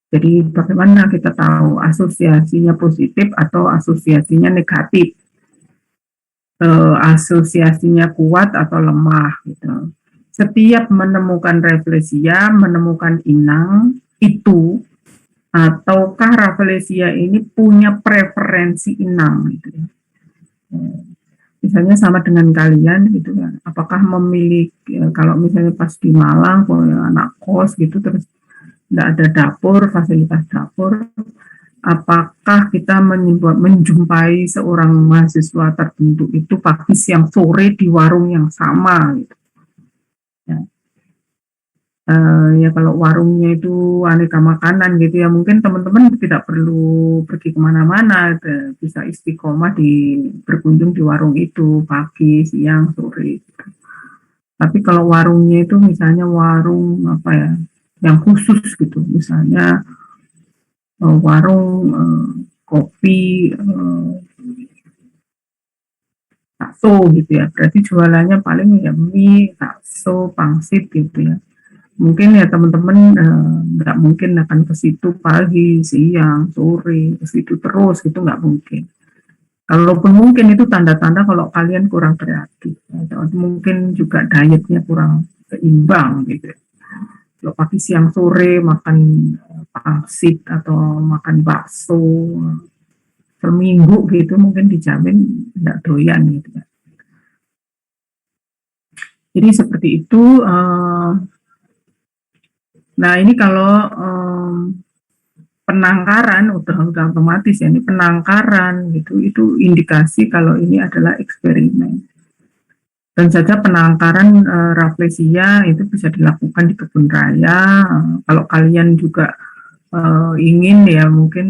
Jadi bagaimana kita tahu asosiasinya positif atau asosiasinya negatif? Asosiasinya kuat atau lemah gitu. Setiap menemukan Rafflesia, menemukan inang itu, ataukah Rafflesia ini punya preferensi inang gitu ya. Misalnya sama dengan kalian gitu kan, apakah memilih kalau misalnya pas di Malang punya anak kos gitu terus tidak ada dapur, fasilitas dapur, apakah kita menjumpai seorang mahasiswa tertentu itu pagi, siang, sore di warung yang sama gitu. Ya kalau warungnya itu aneka makanan gitu ya, mungkin teman-teman tidak perlu pergi kemana-mana, bisa istiqomah berkunjung di warung itu pagi, siang, sore gitu. Tapi kalau warungnya itu misalnya warung apa ya, yang khusus gitu, misalnya warung kopi, bakso gitu ya, berarti jualannya paling ya mie, bakso, pangsit gitu ya. Mungkin ya teman-teman nggak mungkin akan ke situ pagi, siang, sore, ke situ terus gitu, nggak mungkin. Kalaupun mungkin itu tanda-tanda kalau kalian kurang kreatif, atau mungkin juga dietnya kurang seimbang gitu. Kalau pagi, siang, sore makan pangsit atau makan bakso seminggu gitu, mungkin dijamin nggak doyan gitu ya. Jadi seperti itu. Nah ini kalau penangkaran udah otomatis ya, ini penangkaran gitu, itu indikasi kalau ini adalah eksperimen. Dan saja penangkaran Rafflesia itu bisa dilakukan di kebun raya. Kalau kalian juga ingin ya mungkin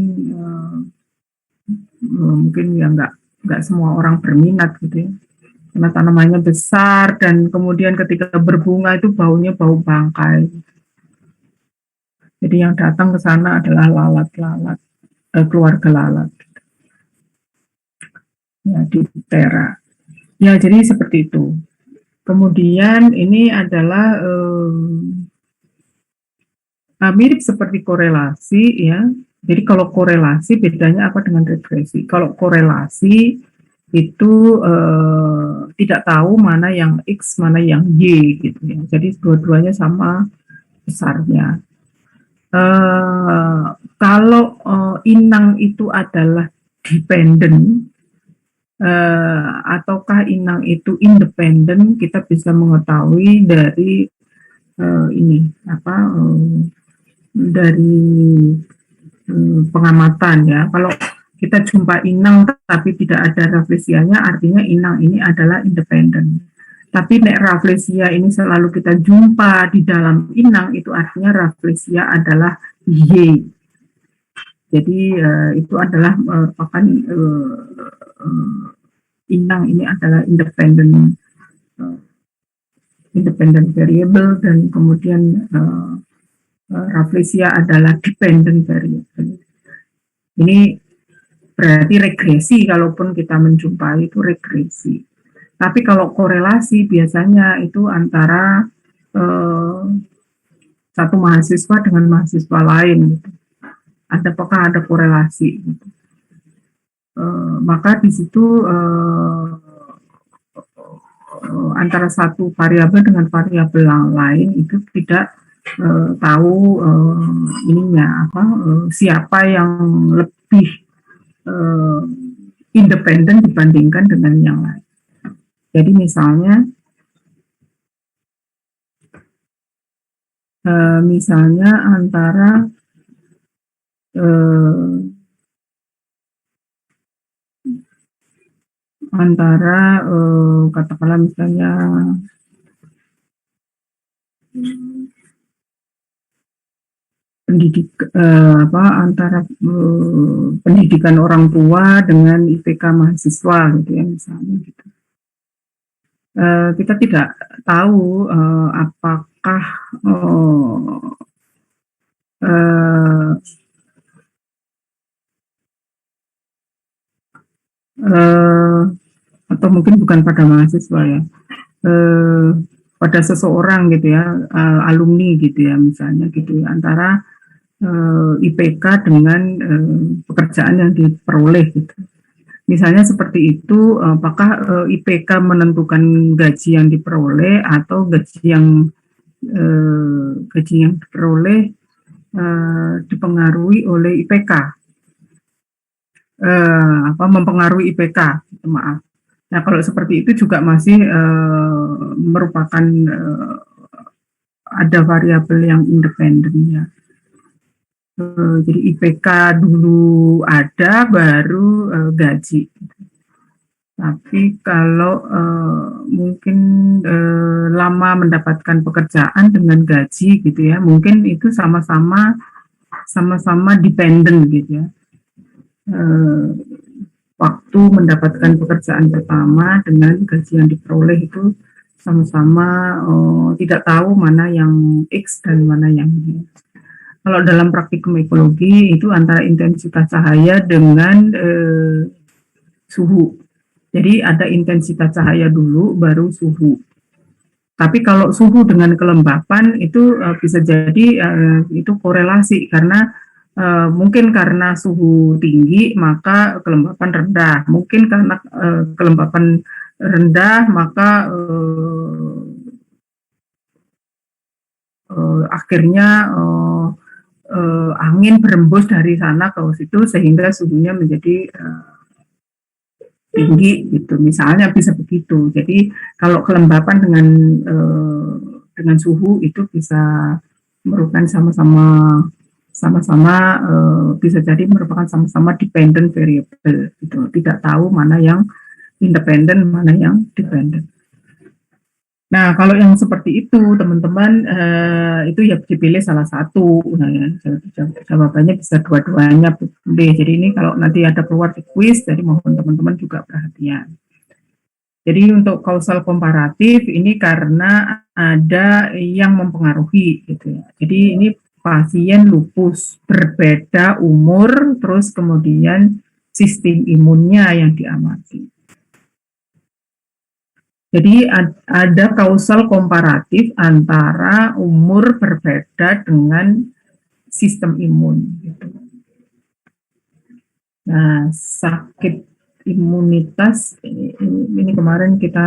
ya nggak semua orang berminat gitu ya, karena tanamannya besar dan kemudian ketika berbunga itu baunya bau bangkai. Jadi yang datang ke sana adalah lalat-lalat, keluarga lalat. Ya, di Tera. Ya, jadi seperti itu. Kemudian ini adalah mirip seperti korelasi ya. Jadi kalau korelasi bedanya apa dengan regresi? Kalau korelasi itu tidak tahu mana yang X, mana yang Y gitu ya. Jadi dua-duanya sama besarnya. Kalau inang itu adalah dependent, ataukah inang itu independen, kita bisa mengetahui dari ini dari pengamatan ya. Kalau kita jumpa inang tapi tidak ada Rafflesianya, artinya inang ini adalah independen. Tapi nek Rafflesia ini selalu kita jumpa di dalam inang, itu artinya Rafflesia adalah Y. Jadi itu adalah merupakan inang ini adalah independent variable, dan kemudian Rafflesia adalah dependent variable. Ini berarti regresi, kalaupun kita menjumpai itu regresi. Tapi kalau korelasi biasanya itu antara satu mahasiswa dengan mahasiswa lain gitu. Apakah ada korelasi gitu. Maka di situ antara satu variabel dengan variabel yang lain itu tidak tahu siapa yang lebih independen dibandingkan dengan yang lain. Jadi misalnya antara katakanlah misalnya antara pendidikan orang tua dengan IPK mahasiswa gitu ya misalnya gitu. Kita tidak tahu apakah atau mungkin bukan pada mahasiswa ya, pada seseorang gitu ya, alumni gitu ya misalnya gitu ya, antara IPK dengan pekerjaan yang diperoleh gitu. Misalnya seperti itu, apakah IPK menentukan gaji yang diperoleh atau gaji yang diperoleh dipengaruhi oleh IPK, mempengaruhi IPK, maaf. Nah kalau seperti itu juga masih merupakan ada variabel yang independen ya. Jadi IPK dulu ada, baru gaji. Tapi kalau mungkin lama mendapatkan pekerjaan dengan gaji gitu ya, mungkin itu sama-sama dependen gitu ya. Waktu mendapatkan pekerjaan pertama dengan gaji yang diperoleh itu sama-sama tidak tahu mana yang X dan mana yang Y. Kalau dalam praktikum ekologi itu antara intensitas cahaya dengan suhu. Jadi ada intensitas cahaya dulu, baru suhu. Tapi kalau suhu dengan kelembapan itu bisa jadi itu korelasi karena mungkin karena suhu tinggi maka kelembapan rendah. Mungkin karena kelembapan rendah maka akhirnya angin berembus dari sana ke situ sehingga suhunya menjadi tinggi gitu, misalnya bisa begitu. Jadi kalau kelembapan dengan suhu itu bisa merupakan sama-sama bisa jadi merupakan sama-sama dependent variable gitu. Tidak tahu mana yang independen, mana yang dependent. Nah, kalau yang seperti itu, teman-teman, itu ya dipilih salah satu. Nah, ya, jawabannya bisa dua-duanya boleh. Jadi ini kalau nanti ada keluar di quiz, jadi mohon teman-teman juga perhatian. Jadi untuk kausal komparatif ini karena ada yang mempengaruhi, gitu ya. Jadi ini pasien lupus berbeda umur, terus kemudian sistem imunnya yang diamati. Jadi ada kausal komparatif antara umur berbeda dengan sistem imun. Gitu. Nah, sakit imunitas ini kemarin kita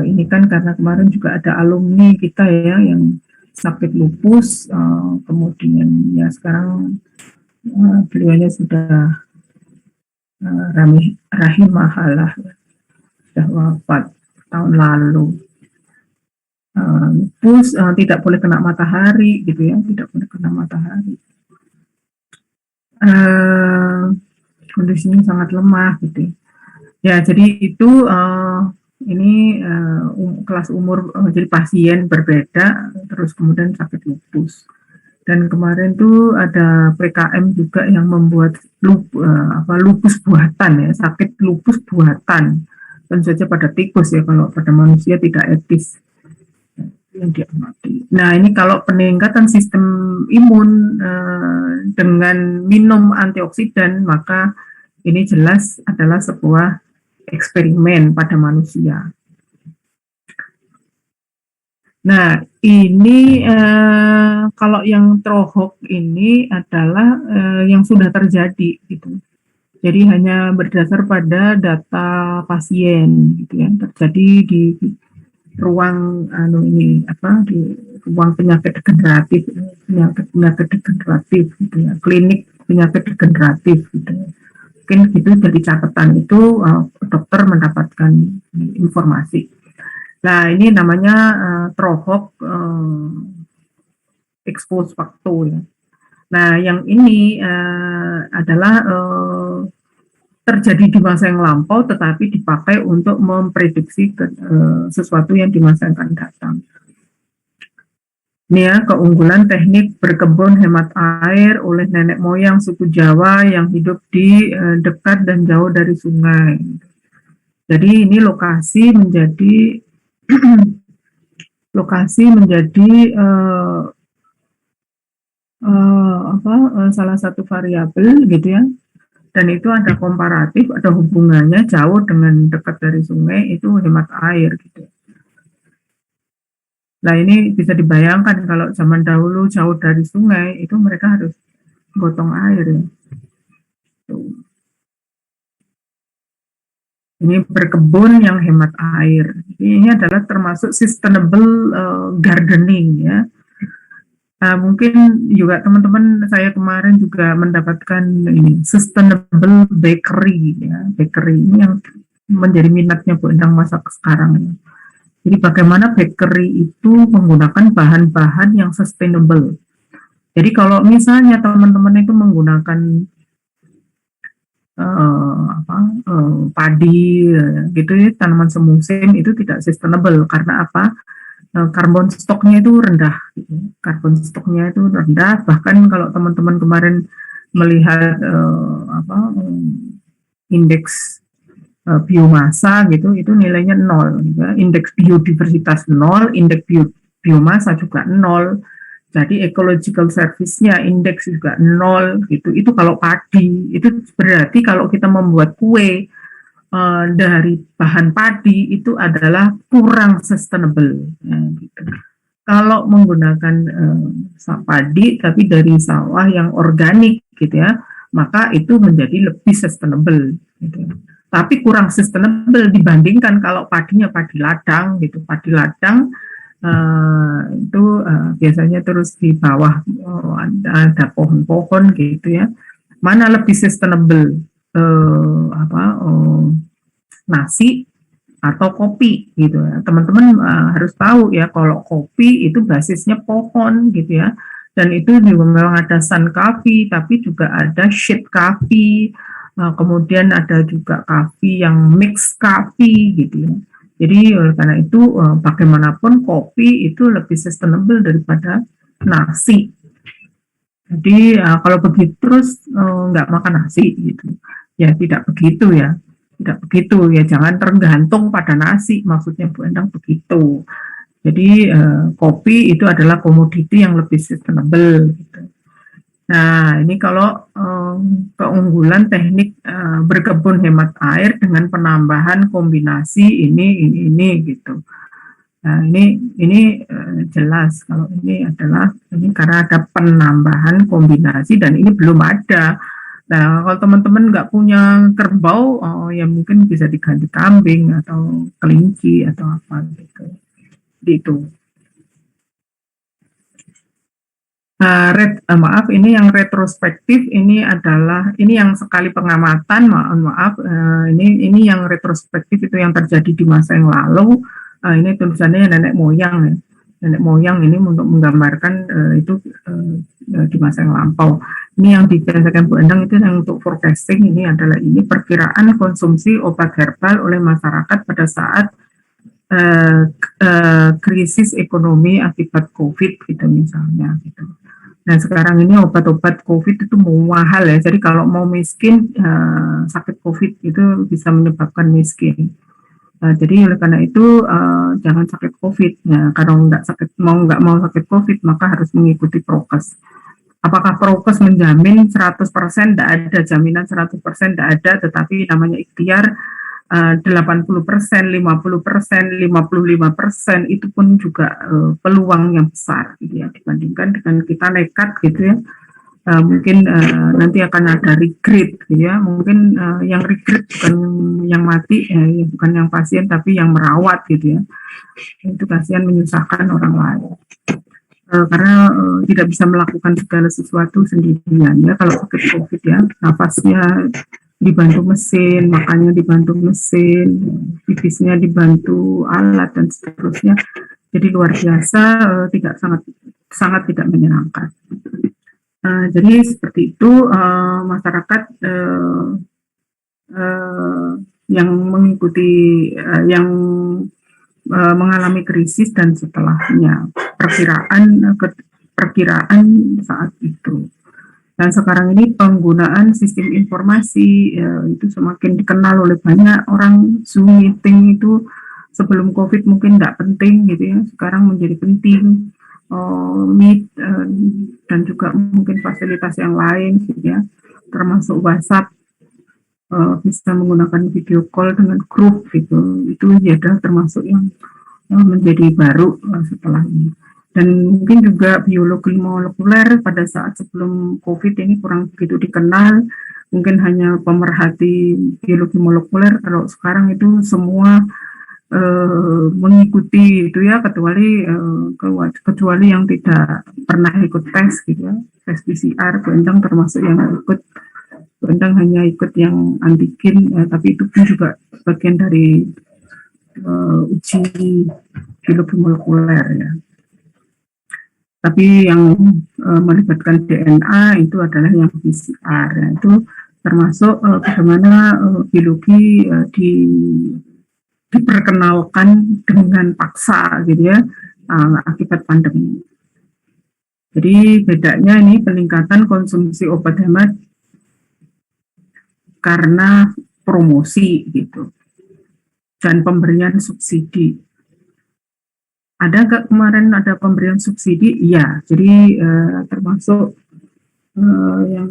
ini kan karena kemarin juga ada alumni kita ya yang sakit lupus, kemudian ya sekarang beliaunya sudah rahimahullah sudah wafat tahun lalu. Lupus tidak boleh kena matahari gitu ya, tidak boleh kena matahari. Kondisinya sangat lemah gitu. Ya, jadi itu ini kelas umur jadi pasien berbeda terus kemudian sakit lupus. Dan kemarin tuh ada PKM juga yang membuat lupus buatan ya, sakit lupus buatan. Tentu saja pada tikus ya, kalau pada manusia tidak etis yang diamati. Nah, ini kalau peningkatan sistem imun dengan minum antioksidan, maka ini jelas adalah sebuah eksperimen pada manusia. Nah, ini kalau yang TROHOG ini adalah yang sudah terjadi gitu. Jadi hanya berdasar pada data pasien gitu ya, terjadi di ruang di ruang penyakit degeneratif gitu ya, klinik penyakit degeneratif gitu ya. Mungkin gitu dari catatan itu dokter mendapatkan informasi. Nah, ini namanya TROHOG expose factor ya. Nah, yang ini adalah terjadi di masa yang lampau tetapi dipakai untuk memprediksi sesuatu yang di masa yang akan datang. Ini ya, keunggulan teknik berkebun hemat air oleh nenek moyang suku Jawa yang hidup di dekat dan jauh dari sungai. Jadi ini lokasi menjadi salah satu variabel gitu ya. Dan itu ada komparatif, ada hubungannya jauh dengan dekat dari sungai itu hemat air gitu. Nah, ini bisa dibayangkan kalau zaman dahulu jauh dari sungai itu mereka harus gotong air ya. Ini berkebun yang hemat air. Ini adalah termasuk sustainable gardening ya. Mungkin juga teman-teman saya kemarin juga mendapatkan ini sustainable bakery ya, bakery ini yang menjadi minatnya Bu Endang masa sekarang ya. Jadi bagaimana bakery itu menggunakan bahan-bahan yang sustainable. Jadi kalau misalnya teman-teman itu menggunakan padi gitu ya, tanaman semusim itu tidak sustainable karena apa? Karbon stoknya itu rendah, karbon stoknya itu rendah. Bahkan kalau teman-teman kemarin melihat indeks biomasa gitu, itu nilainya 0. Gitu ya. Indeks biodiversitas 0, indeks biomasa juga 0. Jadi ecological service-nya indeks juga 0 gitu. Itu kalau padi, itu berarti kalau kita membuat kue dari bahan padi itu adalah kurang sustainable. Ya, gitu. Kalau menggunakan padi tapi dari sawah yang organik gitu ya, maka itu menjadi lebih sustainable gitu. Tapi kurang sustainable dibandingkan kalau padinya padi ladang gitu. Padi ladang itu biasanya terus di bawah ada pohon-pohon gitu ya. Mana lebih sustainable nasi atau kopi gitu ya. Teman-teman harus tahu ya kalau kopi itu basisnya pohon gitu ya. Dan itu juga memang ada sun coffee, tapi juga ada shade coffee, kemudian ada juga coffee yang mix coffee gitu ya. Jadi oleh karena itu bagaimanapun kopi itu lebih sustainable daripada nasi. Jadi kalau begitu terus nggak makan nasi gitu, ya tidak begitu ya, tidak begitu ya. Jangan tergantung pada nasi, maksudnya Bu Endang begitu. Jadi kopi itu adalah komoditi yang lebih sustainable. Gitu. Nah ini kalau keunggulan teknik berkebun hemat air dengan penambahan kombinasi ini gitu. Nah, ini jelas kalau ini adalah ini karena ada penambahan kombinasi dan ini belum ada. Nah, kalau teman-teman nggak punya kerbau, ya mungkin bisa diganti kambing atau kelinci atau apa gitu. Itu. Maaf, ini yang retrospektif ini adalah ini yang sekali pengamatan, maaf, ini yang retrospektif itu yang terjadi di masa yang lalu. Ini tulisannya nenek moyang ya. Nenek moyang ini untuk menggambarkan itu di masa yang lampau. Ini yang dijelaskan Bu Endang itu yang untuk forecasting ini adalah ini perkiraan konsumsi obat herbal oleh masyarakat pada saat krisis ekonomi akibat COVID gitu misalnya gitu. Nah sekarang ini obat-obat COVID itu mahal ya. Jadi kalau mau miskin sakit COVID itu bisa menyebabkan miskin. Jadi oleh karena itu jangan sakit COVID. Ya, kalau nggak mau sakit COVID maka harus mengikuti prokes. Apakah prokes menjamin 100%? Tidak ada jaminan 100%, tidak ada. Tetapi namanya ikhtiar 80%, 50%, 55% itu pun juga peluang yang besar gitu ya dibandingkan dengan kita nekat gitu ya. Mungkin nanti akan ada regret gitu ya, mungkin yang regret bukan yang mati bukan yang pasien tapi yang merawat gitu ya, itu kasihan menyusahkan orang lain karena tidak bisa melakukan segala sesuatu sendirian ya. Kalau sakit COVID ya, nafasnya dibantu mesin, makannya dibantu mesin, pipisnya dibantu alat dan seterusnya, jadi luar biasa, tidak sangat tidak menyenangkan. Jadi seperti itu masyarakat yang mengikuti yang mengalami krisis dan setelahnya perkiraan saat itu. Dan sekarang ini penggunaan sistem informasi itu semakin dikenal oleh banyak orang. Zoom meeting itu sebelum COVID mungkin nggak penting gitu ya, sekarang menjadi penting. Meet dan juga mungkin fasilitas yang lain gitu ya, termasuk WhatsApp, bisa menggunakan video call dengan grup gitu, itu ya termasuk yang menjadi baru setelah ini. Dan mungkin juga biologi molekuler pada saat sebelum COVID ini kurang begitu dikenal, mungkin hanya pemerhati biologi molekuler. Kalau sekarang itu semua mengikuti itu ya, kecuali yang tidak pernah ikut tes gitu ya, tes PCR. Bu Endang termasuk yang ikut. Bu Endang hanya ikut yang antigen, tapi itu pun juga bagian dari uji biologi molekuler ya. Tapi yang melibatkan DNA itu adalah yang PCR ya. Itu termasuk bagaimana biologi diperkenalkan dengan paksa gitu ya akibat pandemi. Jadi bedanya ini peningkatan konsumsi obat hemat karena promosi gitu dan pemberian subsidi. Ada nggak kemarin ada pemberian subsidi? Iya, jadi termasuk yang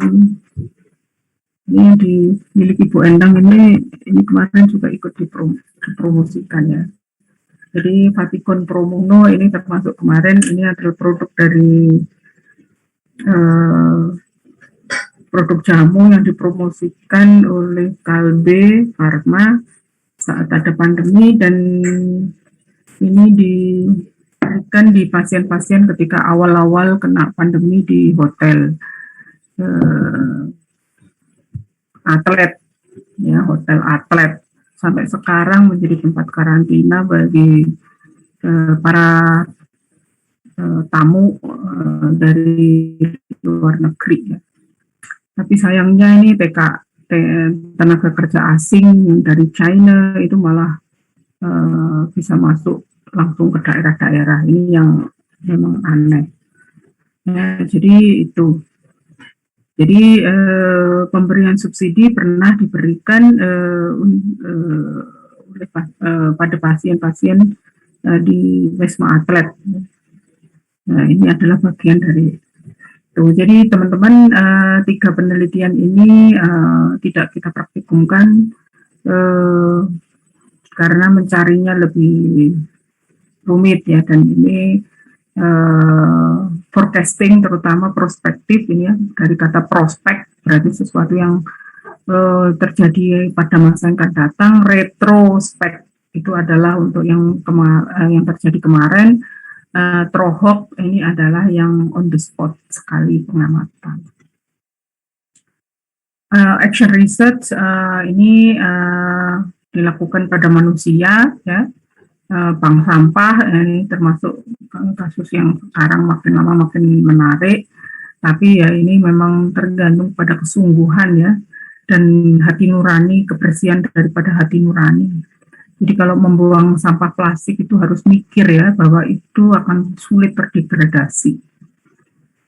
ini dimiliki Bu Endang ini kemarin juga ikut dipromosikan ya. Jadi Vaticon Promuno ini termasuk kemarin ini adalah produk dari produk jamu yang dipromosikan oleh Kalbe Pharma saat ada pandemi, dan ini diberikan di pasien-pasien ketika awal-awal kena pandemi di hotel atlet, ya, hotel atlet. Sampai sekarang menjadi tempat karantina bagi para tamu dari luar negeri. Ya. Tapi sayangnya ini tenaga kerja asing dari China itu malah bisa masuk langsung ke daerah-daerah ini yang memang aneh. Ya, jadi itu. Jadi pemberian subsidi pernah diberikan pada pasien-pasien di Wisma Atlet. Nah, ini adalah bagian dari itu. Jadi teman-teman, 3 penelitian ini tidak kita praktikumkan karena mencarinya lebih rumit ya, dan ini forecasting terutama prospektif ini ya, dari kata prospek berarti sesuatu yang terjadi pada masa yang akan datang. Retrospek itu adalah untuk yang terjadi kemarin. Trohok ini adalah yang on the spot sekali pengamatan. Action research ini dilakukan pada manusia ya. Bank sampah ini termasuk kasus yang sekarang makin lama makin menarik, tapi ya ini memang tergantung pada kesungguhan ya, dan hati nurani, kebersihan daripada hati nurani. Jadi kalau membuang sampah plastik itu harus mikir ya bahwa itu akan sulit terdegradasi.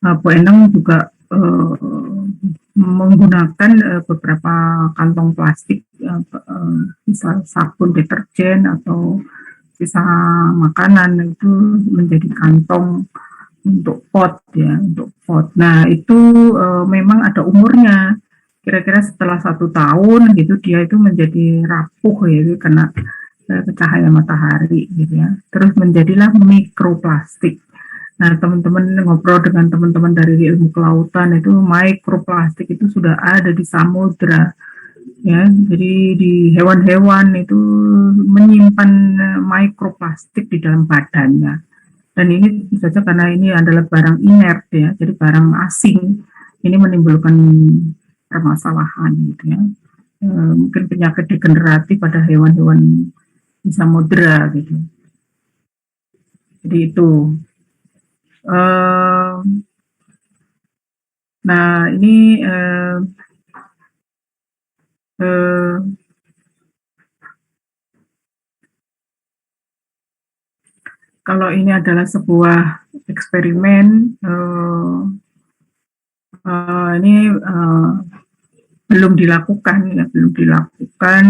Bu Endang juga menggunakan beberapa kantong plastik, misal sabun, deterjen atau sisa makanan itu menjadi kantong untuk pot ya, untuk pot. Nah itu memang ada umurnya, kira-kira setelah 1 tahun gitu dia itu menjadi rapuh ya karena cahaya matahari gitu ya. Terus menjadilah mikroplastik. Nah teman-teman ngobrol dengan teman-teman dari ilmu kelautan itu, mikroplastik itu sudah ada di samudra. Ya, jadi di hewan-hewan itu menyimpan mikroplastik di dalam badannya, dan ini bisa saja karena ini adalah barang inert ya, jadi barang asing, ini menimbulkan permasalahan gitu ya, mungkin penyakit degeneratif pada hewan-hewan di samudera gitu. Jadi itu. Nah ini kalau ini adalah sebuah eksperimen, ini belum dilakukan ya, belum dilakukan.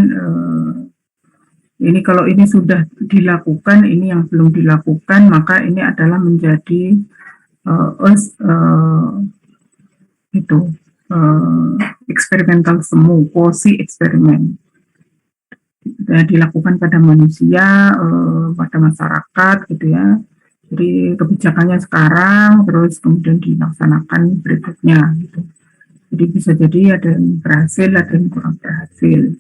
Ini kalau ini sudah dilakukan, ini yang belum dilakukan, maka ini adalah menjadi eksperimental semu, quasi eksperimen. Dilakukan pada manusia, pada masyarakat gitu ya. Jadi kebijakannya sekarang, terus kemudian dilaksanakan berikutnya gitu. Jadi bisa jadi ada yang berhasil, ada yang kurang berhasil.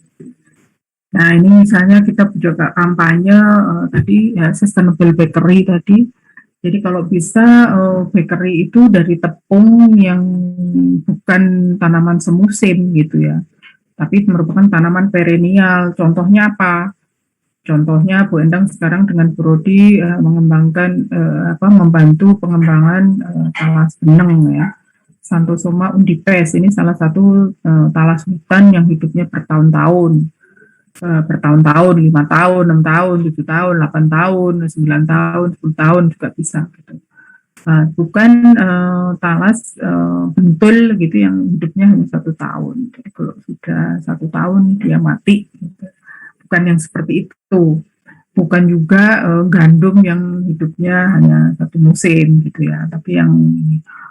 Nah ini misalnya kita juga kampanye tadi ya, sustainable bakery tadi. Jadi kalau bisa bakery itu dari tepung yang bukan tanaman semusim gitu ya, tapi merupakan tanaman perennial. Contohnya apa? Contohnya Bu Endang sekarang dengan Prodi mengembangkan membantu pengembangan talas beneng ya, Xanthosoma undipes. Ini salah satu talas hutan yang hidupnya bertahun-tahun. 5 tahun, 6 tahun, 7 tahun, 8 tahun, 9 tahun, 10 tahun juga bisa gitu. bukan talas bentul gitu yang hidupnya hanya 1 tahun. Jadi kalau sudah 1 tahun dia mati, gitu. Bukan yang seperti itu. Bukan juga gandum yang hidupnya hanya 1 musim gitu ya, tapi yang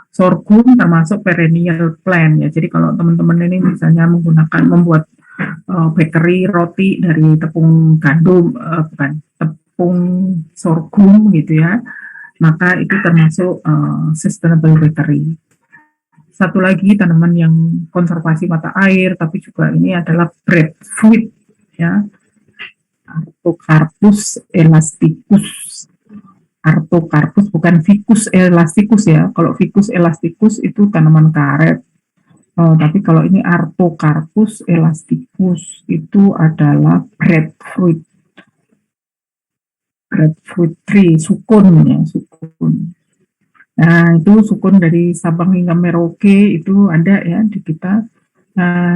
sorghum termasuk perennial plant ya. Jadi kalau teman-teman ini misalnya membuat bakery roti dari tepung gandum, bukan tepung sorghum gitu ya, maka itu termasuk sustainable bakery. Satu lagi tanaman yang konservasi mata air, tapi juga ini adalah breadfruit ya, Artocarpus elasticus. Artocarpus bukan Ficus elasticus ya. Kalau Ficus elasticus itu tanaman karet. Tapi kalau ini Artocarpus elasticus itu adalah breadfruit. Breadfruit tree, sukun ya, sukun. Nah, itu sukun dari Sabang hingga Merauke itu ada ya di kita.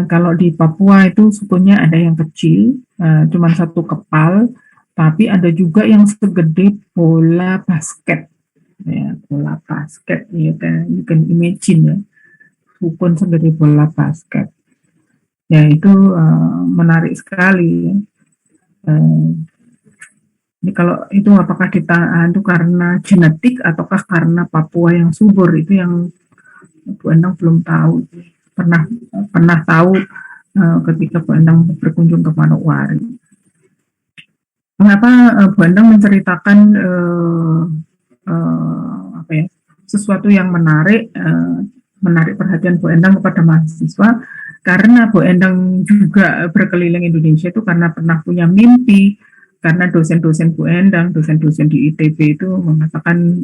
Kalau di Papua itu sukunnya ada yang kecil, cuma 1 kepal, tapi ada juga yang segede bola basket, ya, bola basket, you can imagine ya, sukun segede bola basket. Ya itu menarik sekali. Ya. Ini kalau itu apakah kita itu karena genetik ataukah karena Papua yang subur, itu yang Bu Endang belum tahu. Pernah tahu ketika Bu Endang berkunjung ke Manokwari. Mengapa Bu Endang menceritakan sesuatu yang menarik perhatian Bu Endang kepada mahasiswa, karena Bu Endang juga berkeliling Indonesia itu karena pernah punya mimpi, karena dosen-dosen Bu Endang, dosen-dosen di ITB itu mengatakan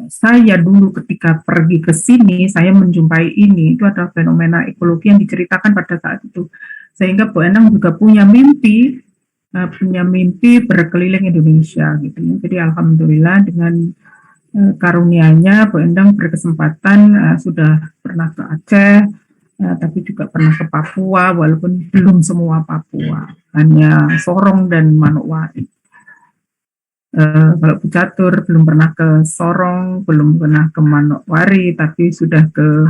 saya dulu ketika pergi ke sini, saya menjumpai ini, itu adalah fenomena ekologi yang diceritakan pada saat itu. Sehingga Bu Endang juga punya mimpi berkeliling Indonesia gitu. Jadi alhamdulillah dengan karunianya Bu Endang berkesempatan sudah pernah ke Aceh, tapi juga pernah ke Papua, walaupun belum semua Papua, hanya Sorong dan Manokwari. Kalau Bu Catur belum pernah ke Sorong, belum pernah ke Manokwari, tapi sudah ke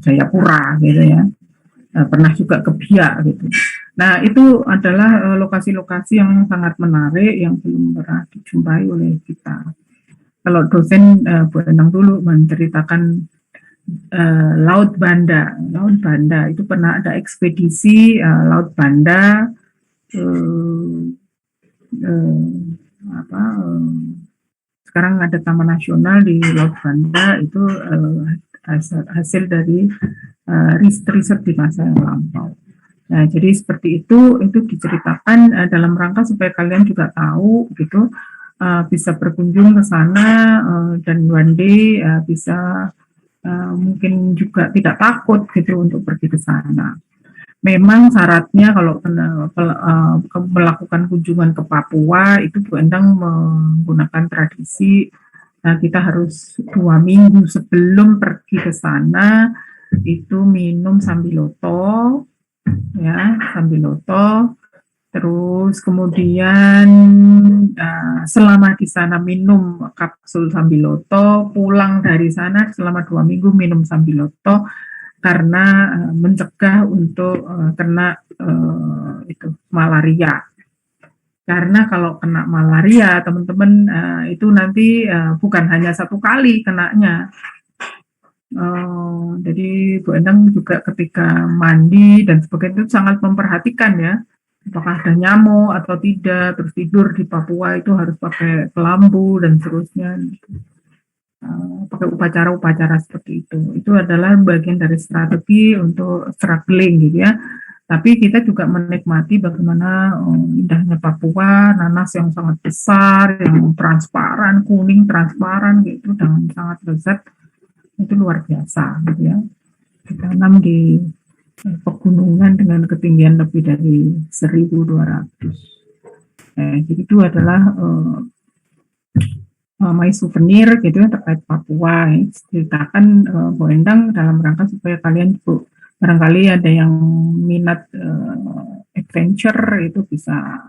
Jayapura gitu ya. Pernah juga ke Biak gitu. Nah itu adalah lokasi-lokasi yang sangat menarik yang belum pernah dijumpai oleh kita. Kalau dosen Bu Endang dulu menceritakan Laut Banda itu pernah ada ekspedisi Laut Banda, sekarang ada Taman Nasional di Laut Banda, itu hasil dari riset di masa yang lampau. Nah, jadi seperti itu diceritakan dalam rangka supaya kalian juga tahu gitu, bisa berkunjung ke sana dan one day bisa mungkin juga tidak takut gitu untuk pergi ke sana. Memang syaratnya kalau melakukan kunjungan ke Papua itu Bu Endang menggunakan tradisi, kita harus 2 minggu sebelum pergi ke sana itu minum sambiloto, ya sambiloto. Terus kemudian selama di sana minum kapsul sambiloto, pulang dari sana selama 2 minggu minum sambiloto, karena mencegah untuk kena malaria. Karena kalau kena malaria, teman-teman itu nanti bukan hanya 1 kali kenanya. Jadi Bu Endang juga ketika mandi dan sebagainya itu sangat memperhatikan ya, apakah ada nyamuk atau tidak, terus tidur di Papua itu harus pakai kelambu dan seterusnya. Pakai upacara-upacara seperti itu adalah bagian dari strategi untuk struggling gitu ya. Tapi kita juga menikmati bagaimana indahnya Papua, nanas yang sangat besar, yang transparan, kuning transparan gitu, dengan sangat lezat, itu luar biasa gitu ya. Ditanam di pegunungan dengan ketinggian lebih dari 1.200. Jadi itu adalah My Souvenir gitu ya terkait Papua. Ceritakan Bu Endang dalam rangka supaya kalian barangkali ada yang minat adventure itu bisa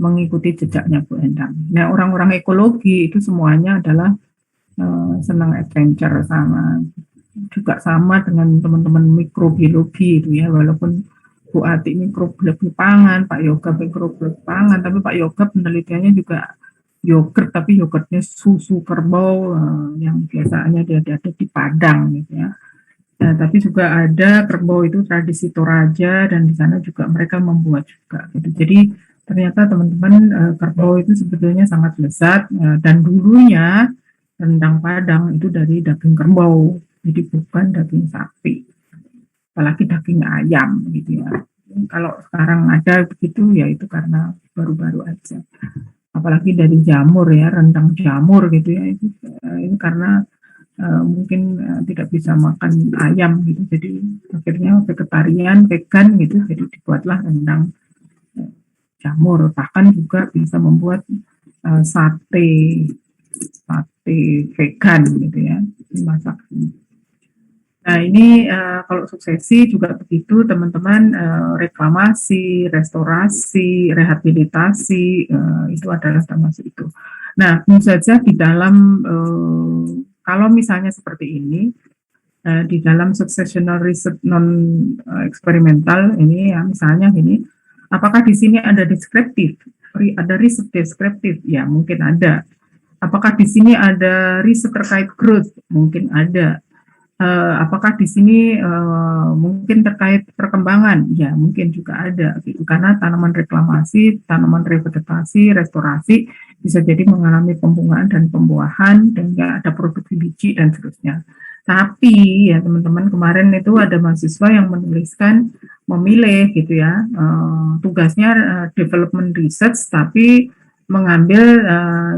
mengikuti jejaknya Bu Endang. Nah, orang-orang ekologi itu semuanya adalah senang adventure juga sama dengan teman-teman mikrobiologi itu ya, walaupun Bu Ati mikrobiologi pangan, Pak Yoga mikrobiologi pangan, tapi Pak Yoga penelitiannya juga yogurt, tapi yogurtnya susu kerbau yang biasanya dia ada di Padang gitu ya. Nah, tapi juga ada kerbau itu tradisi Toraja dan di sana juga mereka membuat juga gitu. Jadi ternyata teman-teman kerbau itu sebetulnya sangat lezat dan dulunya rendang Padang itu dari daging kerbau, jadi bukan daging sapi, apalagi daging ayam gitu ya. Kalau sekarang ada begitu ya itu karena baru-baru aja. Apalagi dari jamur ya, rendang jamur gitu ya, ini karena mungkin tidak bisa makan ayam gitu, jadi akhirnya vegetarian, vegan gitu, jadi dibuatlah rendang jamur. Bahkan juga bisa membuat sate vegan gitu ya, dimasak. Nah ini kalau suksesi juga begitu teman-teman, reklamasi, restorasi, rehabilitasi itu adalah termasuk itu. Nah tentu saja di dalam kalau misalnya seperti ini di dalam successional research non eksperimental ini ya misalnya gini, apakah di sini ada deskriptif, ada riset deskriptif? Ya mungkin ada. Apakah di sini ada riset terkait growth? Mungkin ada. Apakah di sini mungkin terkait perkembangan? Ya, mungkin juga ada gitu. Karena tanaman reklamasi, tanaman revegetasi, restorasi bisa jadi mengalami pembungaan dan pembuahan dan ya ada produksi biji dan seterusnya. Tapi ya teman-teman kemarin itu ada mahasiswa yang menuliskan memilih gitu ya tugasnya development research tapi mengambil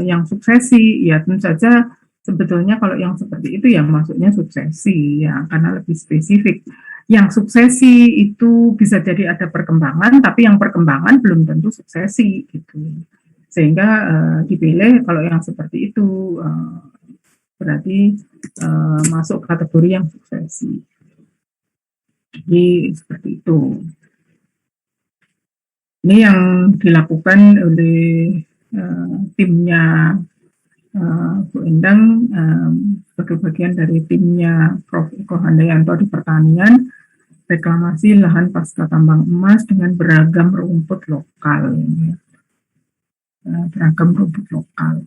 yang suksesi ya tentu saja. Sebetulnya kalau yang seperti itu ya maksudnya suksesi ya karena lebih spesifik. Yang suksesi itu bisa jadi ada perkembangan, tapi yang perkembangan belum tentu suksesi gitu. Sehingga dipilih kalau yang seperti itu berarti masuk kategori yang suksesi. Jadi seperti itu. Ini yang dilakukan oleh timnya Bu Endang sebagai bagian dari timnya Prof. Eko Handayanto di pertanian, reklamasi lahan pasca tambang emas dengan beragam rumput lokal. Beragam rumput lokal.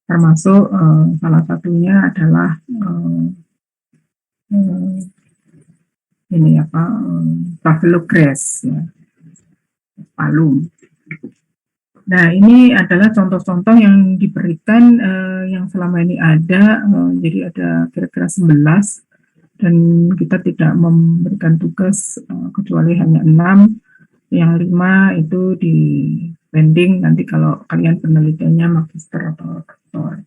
Termasuk salah satunya adalah ini apa buffalo grass, ya, palung. Nah, ini adalah contoh-contoh yang diberikan yang selama ini ada, jadi ada kira-kira 11, dan kita tidak memberikan tugas kecuali hanya 6, yang 5 itu di pending nanti kalau kalian penelitiannya magister atau doktor.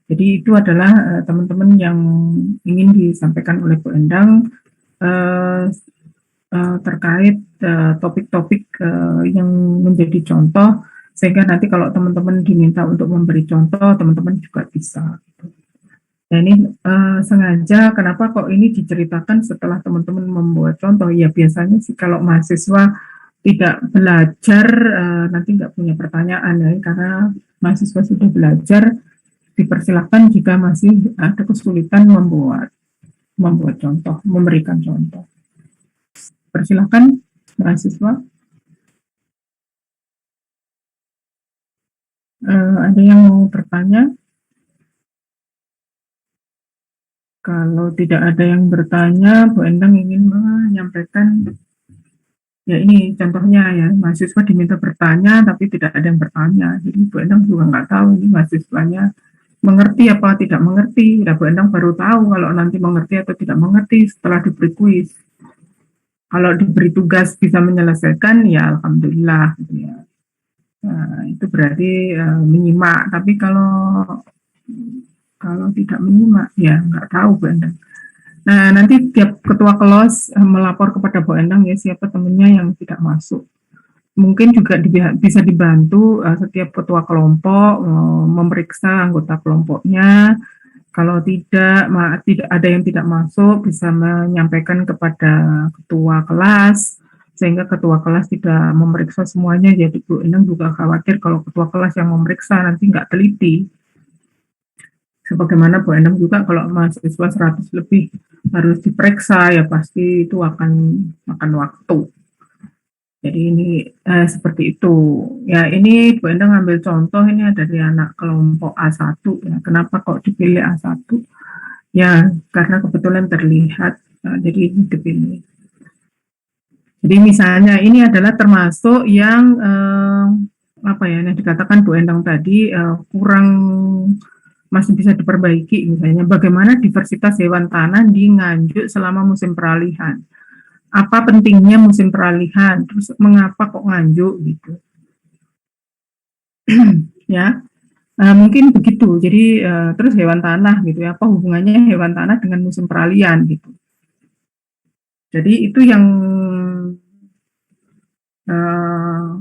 Jadi itu adalah teman-teman yang ingin disampaikan oleh Bu Endang terkait topik-topik yang menjadi contoh, sehingga nanti kalau teman-teman diminta untuk memberi contoh, teman-teman juga bisa. Nah ini sengaja kenapa kok ini diceritakan setelah teman-teman membuat contoh, ya biasanya sih kalau mahasiswa tidak belajar nanti nggak punya pertanyaan ya, karena mahasiswa sudah belajar, dipersilakan jika masih ada kesulitan membuat contoh, memberikan contoh. Persilakan mahasiswa. Ada yang mau bertanya? Kalau tidak ada yang bertanya, Bu Endang ingin menyampaikan, ya ini contohnya ya, mahasiswa diminta bertanya tapi tidak ada yang bertanya. Jadi Bu Endang juga nggak tahu ini mahasiswanya mengerti apa tidak mengerti. Nah, Bu Endang baru tahu kalau nanti mengerti atau tidak mengerti setelah diberi kuis. Kalau diberi tugas bisa menyelesaikan, ya alhamdulillah gitu ya. Itu berarti menyimak. Tapi kalau tidak menyimak, ya nggak tahu Bu Endang. Nah, nanti tiap ketua kelas melapor kepada Bu Endang ya siapa temannya yang tidak masuk. Mungkin juga bisa dibantu setiap ketua kelompok memeriksa anggota kelompoknya. Kalau tidak ada yang tidak masuk, bisa menyampaikan kepada ketua kelas, sehingga ketua kelas tidak memeriksa semuanya. Jadi Bu Endang juga khawatir kalau ketua kelas yang memeriksa nanti nggak teliti. sebagaimana Bu Endang juga kalau mahasiswa 100 lebih harus diperiksa, ya pasti itu akan makan waktu. Jadi ini seperti itu. Ya ini Bu Endang ambil contoh ini dari anak kelompok A1 ya. Kenapa kok dipilih A1? Ya karena kebetulan terlihat, jadi dipilih. Jadi misalnya ini adalah termasuk yang apa ya yang dikatakan Bu Endang tadi kurang masih bisa diperbaiki, misalnya bagaimana diversitas hewan tanah di Nganjuk selama musim peralihan. Apa pentingnya musim peralihan? Terus mengapa kok Nganjuk gitu? Ya, mungkin begitu. Jadi terus hewan tanah gitu ya. Apa hubungannya hewan tanah dengan musim peralihan gitu? Jadi itu uh,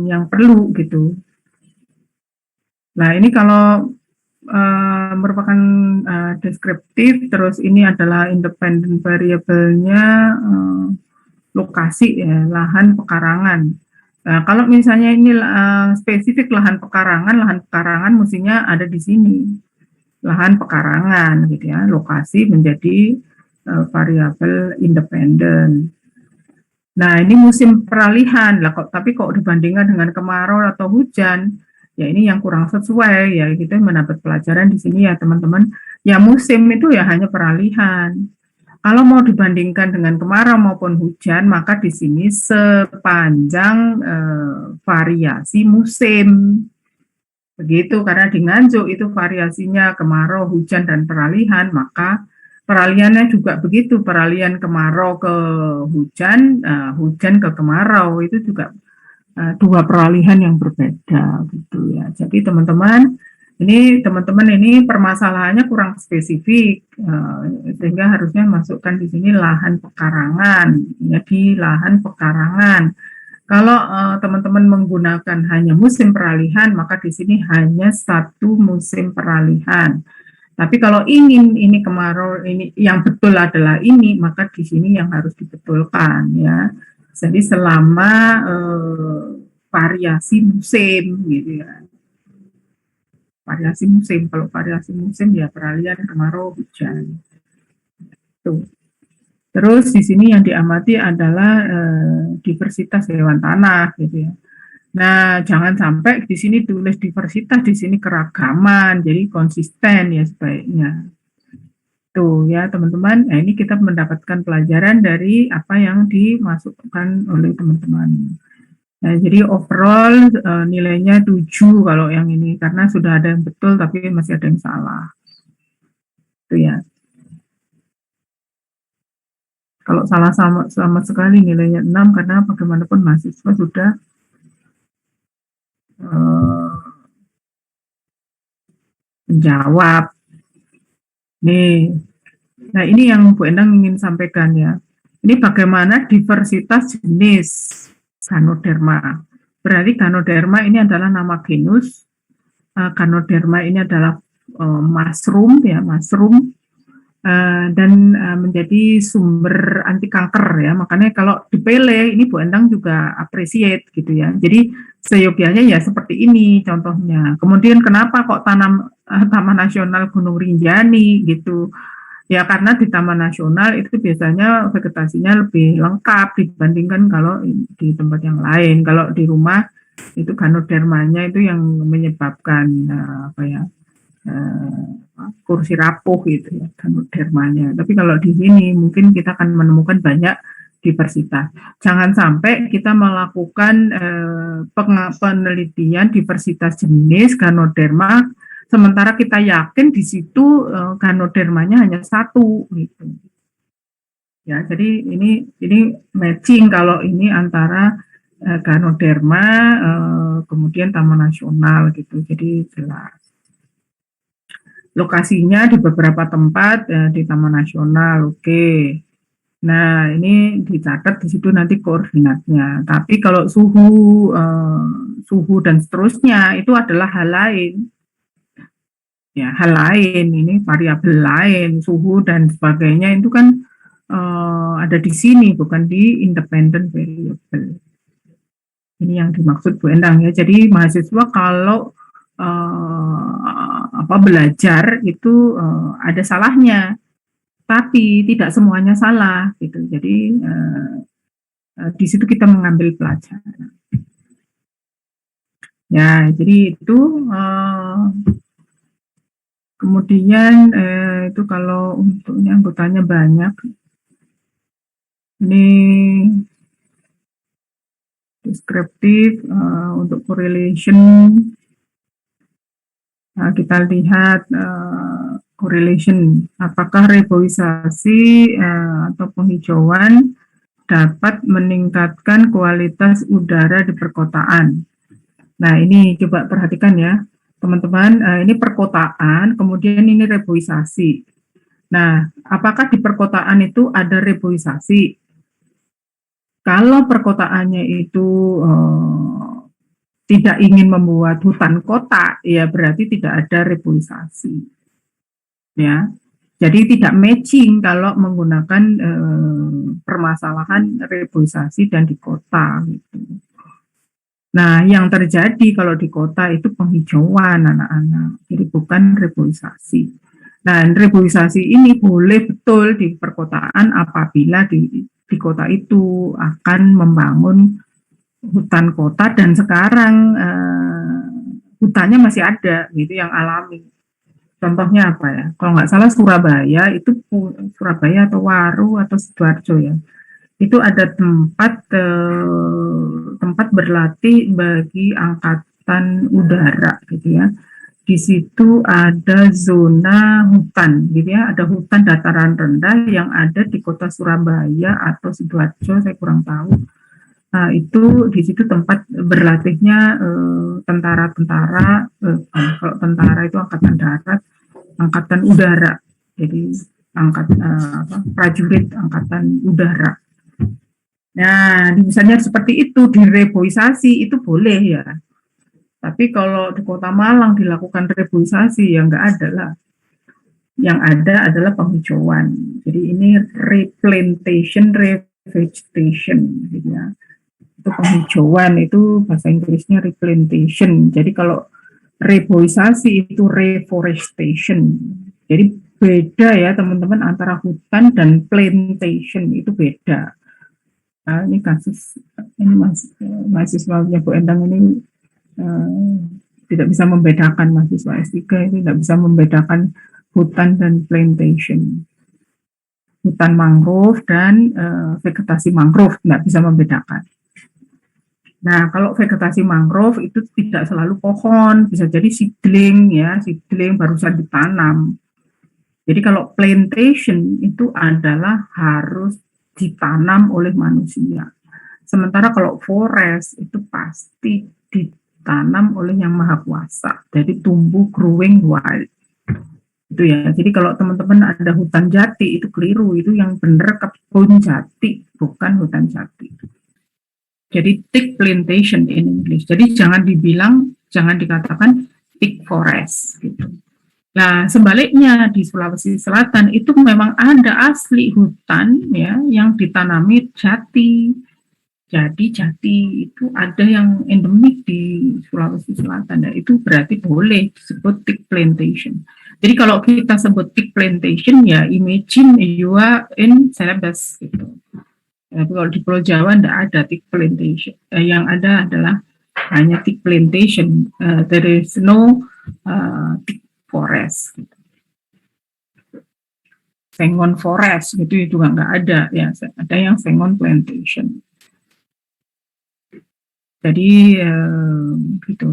yang perlu gitu. Nah ini kalau merupakan deskriptif, terus ini adalah independent variable-nya lokasi ya, lahan pekarangan. Nah, kalau misalnya ini spesifik lahan pekarangan mestinya ada di sini. Lahan pekarangan gitu ya, lokasi menjadi variabel independen. Nah, ini musim peralihan lah kok, tapi kok dibandingkan dengan kemarau atau hujan, ya ini yang kurang sesuai ya, kita mendapat pelajaran di sini ya teman-teman. Ya musim itu ya hanya peralihan. Kalau mau dibandingkan dengan kemarau maupun hujan, maka di sini sepanjang variasi musim. Begitu, karena di Nganjuk itu variasinya kemarau, hujan, dan peralihan, maka peralihannya juga begitu, peralihan kemarau ke hujan, hujan ke kemarau, itu juga dua peralihan yang berbeda gitu ya. Jadi teman-teman ini permasalahannya kurang spesifik, sehingga harusnya masukkan di sini lahan pekarangan, ya di lahan pekarangan. Kalau teman-teman menggunakan hanya musim peralihan, maka di sini hanya satu musim peralihan. Tapi kalau ingin ini kemarau ini yang betul adalah ini, maka di sini yang harus dibetulkan ya. Jadi selama variasi musim gitu ya. Variasi musim, kalau variasi musim ya peralihan kemarau hujan. Tuh. Terus di sini yang diamati adalah diversitas hewan tanah gitu ya. Nah, jangan sampai di sini tulis diversitas, di sini keragaman, jadi konsisten ya sebaiknya. Tuh ya teman-teman, nah ini kita mendapatkan pelajaran dari apa yang dimasukkan oleh teman-teman. Nah, jadi overall nilainya 7 kalau yang ini, karena sudah ada yang betul tapi masih ada yang salah. Itu ya. Kalau salah sama sekali nilainya 6, karena bagaimanapun mahasiswa sudah menjawab. Nih, nah ini yang Bu Endang ingin sampaikan ya. Ini bagaimana diversitas jenis Ganoderma. Berarti Ganoderma ini adalah nama genus. Ganoderma ini adalah mushroom ya, mushroom. Dan menjadi sumber anti kanker ya, makanya kalau dipilih ini Bu Endang juga appreciate gitu ya. Jadi seyogianya ya seperti ini contohnya. Kemudian kenapa kok Taman Nasional Gunung Rinjani gitu? Ya karena di Taman Nasional itu biasanya vegetasinya lebih lengkap dibandingkan kalau di tempat yang lain. Kalau di rumah itu Ganodermanya itu yang menyebabkan apa ya? Kursi rapuh gitu ya, Ganodermanya. Tapi kalau di sini mungkin kita akan menemukan banyak diversitas. Jangan sampai kita melakukan penelitian diversitas jenis Ganoderma, sementara kita yakin di situ Ganodermanya hanya satu gitu. Ya, jadi ini matching kalau ini antara Ganoderma kemudian Taman Nasional gitu. Jadi jelas. Lokasinya di beberapa tempat di Taman Nasional, oke. Nah, ini dicatat di situ nanti koordinatnya. Tapi kalau suhu dan seterusnya itu adalah hal lain. Ya, hal lain, ini variabel lain, suhu dan sebagainya itu kan ada di sini, bukan di independent variable. Ini yang dimaksud Bu Endang ya. Jadi mahasiswa kalau belajar itu ada salahnya, tapi tidak semuanya salah gitu. Jadi di situ kita mengambil pelajaran. Ya, jadi itu kemudian itu kalau untuk ini anggotanya banyak. Ini deskriptif untuk correlation. Nah, kita lihat correlation, apakah reboisasi atau penghijauan dapat meningkatkan kualitas udara di perkotaan. Nah, ini coba perhatikan ya, teman-teman, ini perkotaan, kemudian ini reboisasi. Nah, apakah di perkotaan itu ada reboisasi? Kalau perkotaannya itu tidak ingin membuat hutan kota, ya berarti tidak ada reboisasi. Ya, jadi tidak matching kalau menggunakan permasalahan reboisasi dan di kota. Gitu. Nah, yang terjadi kalau di kota itu penghijauan anak-anak, jadi bukan reboisasi. Nah, reboisasi ini boleh betul di perkotaan apabila di kota itu akan membangun hutan kota dan sekarang hutannya masih ada gitu yang alami. Contohnya apa ya? Kalau nggak salah Surabaya itu Surabaya atau Waru atau Sidoarjo ya. Itu ada tempat berlatih bagi angkatan udara gitu ya. Di situ ada zona hutan gitu ya, ada hutan dataran rendah yang ada di kota Surabaya atau Sidoarjo, saya kurang tahu. Nah, itu di situ tempat berlatihnya tentara-tentara, kalau tentara itu angkatan darat, angkatan udara. Jadi prajurit angkatan udara. Nah, misalnya seperti itu direboisasi itu boleh ya. Tapi kalau di Kota Malang dilakukan reboisasi ya nggak ada lah. Yang ada adalah penghijauan. Jadi ini replantation, revegetation, gitu ya. Itu penghijauan itu bahasa Inggrisnya replantation. Jadi kalau reboisasi itu reforestation. Jadi beda ya teman-teman antara hutan dan plantation itu beda. Nah, ini kasus ini mahasiswanya Bu Endang ini tidak bisa membedakan, mahasiswa S3 itu tidak bisa membedakan hutan dan plantation. Hutan mangrove dan vegetasi mangrove tidak bisa membedakan. Nah, kalau vegetasi mangrove itu tidak selalu pohon, bisa jadi seedling ya, seedling barusan ditanam. Jadi kalau plantation itu adalah harus ditanam oleh manusia. Sementara kalau forest itu pasti ditanam oleh yang maha kuasa. Jadi tumbuh growing wild. Itu ya. Jadi kalau teman-teman ada hutan jati itu keliru, itu yang benar kebun jati, bukan hutan jati. Jadi thick plantation in English. Jadi jangan dikatakan thick forest gitu. Nah, sebaliknya di Sulawesi Selatan itu memang ada asli hutan ya yang ditanami jati. Jadi jati itu ada yang endemik di Sulawesi Selatan, dan itu berarti boleh disebut thick plantation. Jadi kalau kita sebut thick plantation ya imagine you are in Celebes gitu. Tapi kalau di Pulau Jawa tidak ada thick plantation. Yang ada adalah hanya thick plantation. There is no thick forest. Gitu. Sengon forest gitu juga nggak ada ya. Ada yang sengon plantation. Jadi gitu.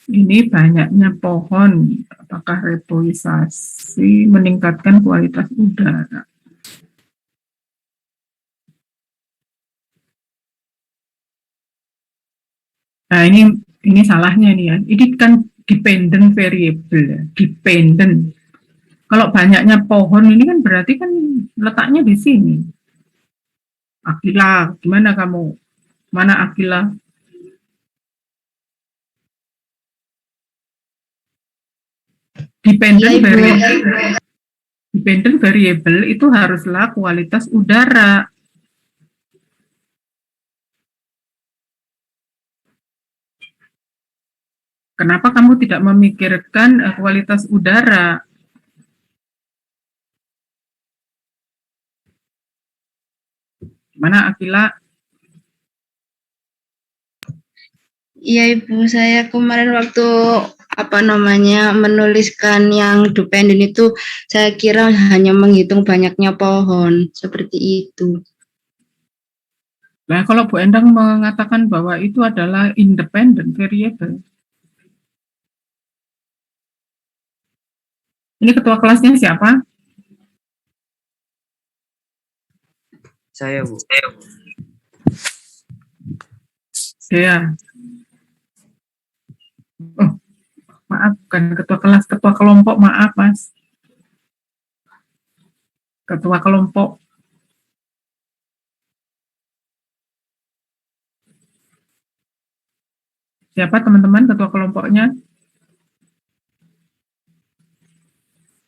Ini banyaknya pohon, apakah reboisasi meningkatkan kualitas udara? Nah, ini salahnya nih ya. Ini kan dependent variable ya, dependent. Kalau banyaknya pohon ini kan berarti kan letaknya di sini. Akila, gimana kamu? Mana Akila? Dependent variable itu haruslah kualitas udara. Kenapa kamu tidak memikirkan kualitas udara? Gimana Akila? Iya Ibu, saya kemarin waktu menuliskan yang dependen itu, saya kira hanya menghitung banyaknya pohon, seperti itu. Nah, kalau Bu Endang mengatakan bahwa itu adalah independent variable. Ini ketua kelasnya siapa? Saya, Bu. Dea. Oh, maaf, bukan ketua kelas, ketua kelompok, maaf Mas. Ketua kelompok. Siapa teman-teman ketua kelompoknya?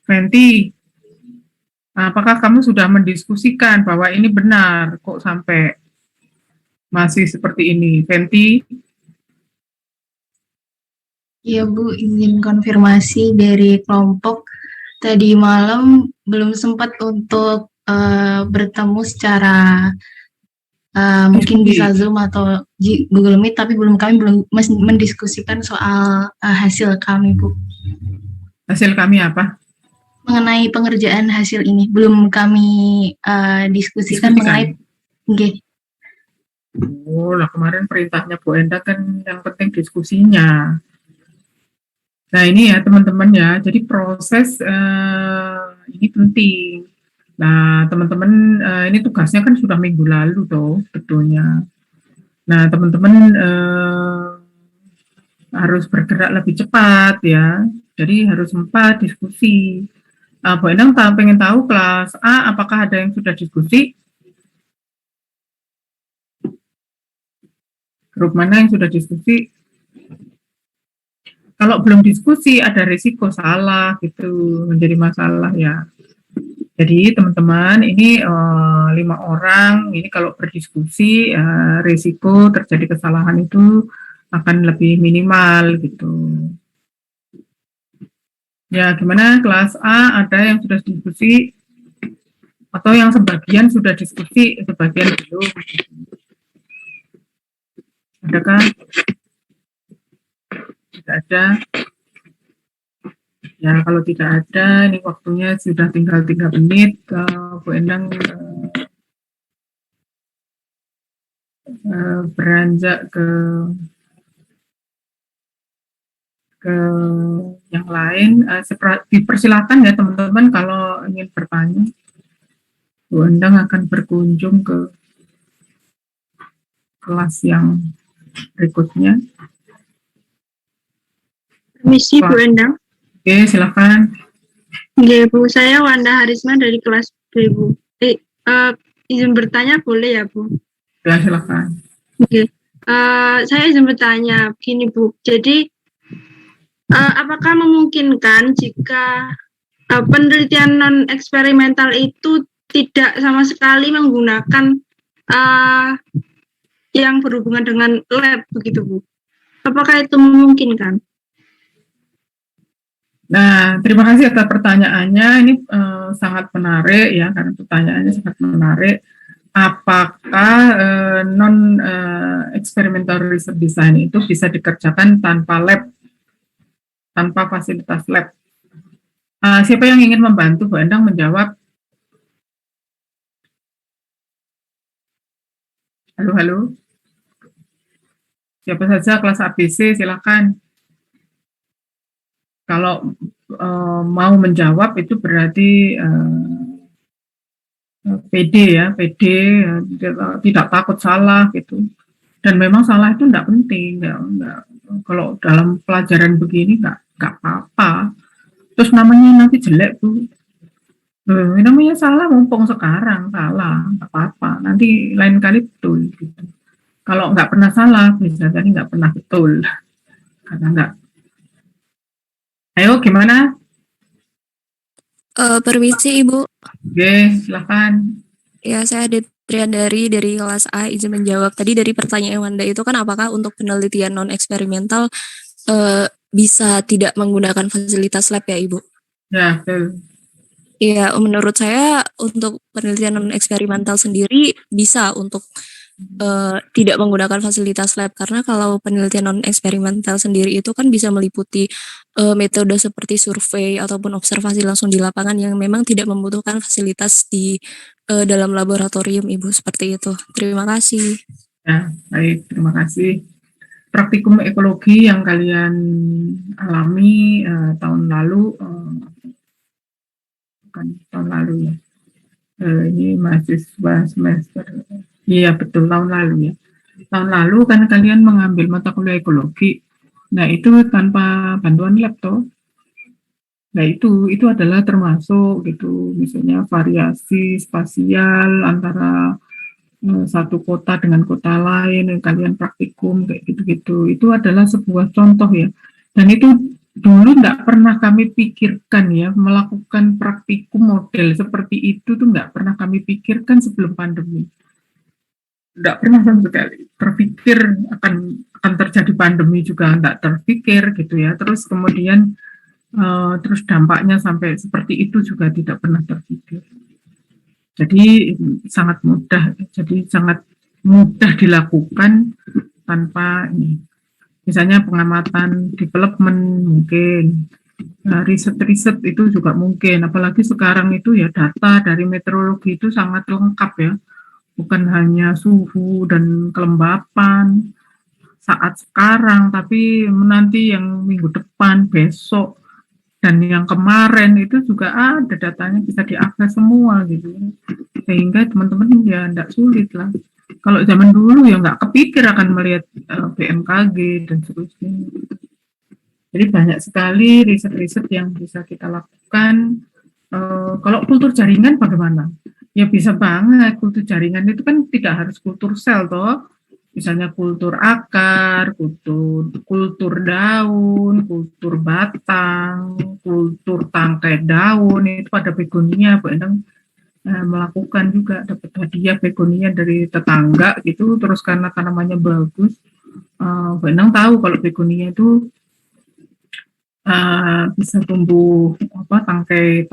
Fenty. Apakah kamu sudah mendiskusikan bahwa ini benar kok sampai masih seperti ini? Fenty? Iya Bu, izin konfirmasi dari kelompok. Tadi malam belum sempat untuk bertemu secara mungkin bisa Zoom atau Google Meet, tapi kami belum mendiskusikan soal hasil kami, Bu. Hasil kami apa? Mengenai pengerjaan hasil ini belum kami diskusikan mengenai. Okay. Oh, lah kemarin perintahnya Bu Enda kan yang penting diskusinya. Nah ini ya teman-teman ya, jadi proses ini penting. Nah teman-teman ini tugasnya kan sudah minggu lalu tuh betulnya. Nah teman-teman harus bergerak lebih cepat ya, jadi harus sempat diskusi. Bu Endang pengen tahu kelas A apakah ada yang sudah diskusi? Grup mana yang sudah diskusi? Kalau belum diskusi ada risiko salah gitu, menjadi masalah ya. Jadi teman-teman ini 5 orang, ini kalau berdiskusi risiko terjadi kesalahan itu akan lebih minimal gitu. Ya gimana kelas A ada yang sudah diskusi atau yang sebagian sudah diskusi, sebagian belum? Adakah? Tidak ada. Ya kalau tidak ada, ini waktunya sudah tinggal 3 menit. Bu Endang beranjak ke yang lain. Dipersilakan ya teman-teman kalau ingin bertanya. Bu Endang akan berkunjung ke kelas yang berikutnya. Permisi Bu Endang. Oke, silakan. Oke, Bu, saya Wanda Harisma dari kelas B, Bu. Izin bertanya boleh ya, Bu? Ya, silakan. Oke. Saya izin bertanya begini, Bu. Jadi apakah memungkinkan jika penelitian non eksperimental itu tidak sama sekali menggunakan yang berhubungan dengan lab begitu, Bu? Apakah itu memungkinkan? Nah, terima kasih atas pertanyaannya. Ini sangat menarik ya, karena pertanyaannya sangat menarik. Apakah non experimental research design itu bisa dikerjakan tanpa lab, tanpa fasilitas lab? Siapa yang ingin membantu Bu Endang menjawab? Halo, halo. Siapa saja kelas ABC, silakan. Kalau mau menjawab itu berarti PD ya, PD tidak takut salah gitu. Dan memang salah itu enggak penting, enggak. Kalau dalam pelajaran begini enggak apa-apa. Terus namanya nanti jelek tuh. Namanya salah mumpung sekarang salah, enggak apa-apa. Nanti lain kali betul gitu. Kalau enggak pernah salah, bisa jadi enggak pernah betul. Karena enggak. Ayo gimana? Permisi Ibu. Oke, silakan. Ya, saya Triandari dari kelas A, izin menjawab. Tadi dari pertanyaan Wanda itu kan apakah untuk penelitian non eksperimental bisa tidak menggunakan fasilitas lab ya Ibu? Ya, betul. Iya, menurut saya untuk penelitian non eksperimental sendiri bisa untuk tidak menggunakan fasilitas lab, karena kalau penelitian non eksperimental sendiri itu kan bisa meliputi metode seperti survei ataupun observasi langsung di lapangan yang memang tidak membutuhkan fasilitas di dalam laboratorium Ibu, seperti itu. Terima kasih. Ya, baik, terima kasih. Praktikum ekologi yang kalian alami tahun lalu, bukan tahun lalu ya, ini mahasiswa semester, iya betul tahun lalu ya. Tahun lalu kan kalian mengambil mata kuliah ekologi, nah itu tanpa bantuan lab toh. Nah itu adalah termasuk gitu, misalnya variasi spasial antara satu kota dengan kota lain, yang kalian praktikum kayak gitu-gitu. Itu adalah sebuah contoh ya. Dan itu dulu nggak pernah kami pikirkan ya, melakukan praktikum model seperti itu tuh nggak pernah kami pikirkan sebelum pandemi. Nggak pernah sama sekali terpikir akan terjadi pandemi, juga nggak terpikir gitu ya. Terus kemudian terus dampaknya sampai seperti itu juga tidak pernah terpikir. Jadi sangat mudah dilakukan tanpa ini. Misalnya pengamatan development mungkin, riset-riset itu juga mungkin. Apalagi sekarang itu ya data dari meteorologi itu sangat lengkap ya. Bukan hanya suhu dan kelembapan saat sekarang, tapi nanti yang minggu depan, besok, dan yang kemarin itu juga ada datanya, bisa diakses semua gitu, sehingga teman-teman ya tidak sulit lah. Kalau zaman dulu ya nggak kepikir akan melihat BMKG dan seterusnya. Jadi banyak sekali riset-riset yang bisa kita lakukan. Kalau kultur jaringan bagaimana? Ya bisa banget. Kultur jaringan itu kan tidak harus kultur sel toh. Misalnya kultur akar, kultur daun, kultur batang, kultur tangkai daun, itu pada begonia Bu Endang melakukan juga, dapat hadiah begonia dari tetangga gitu, terus karena tanamannya bagus, Bu Endang tahu kalau begonia itu bisa tumbuh tangkai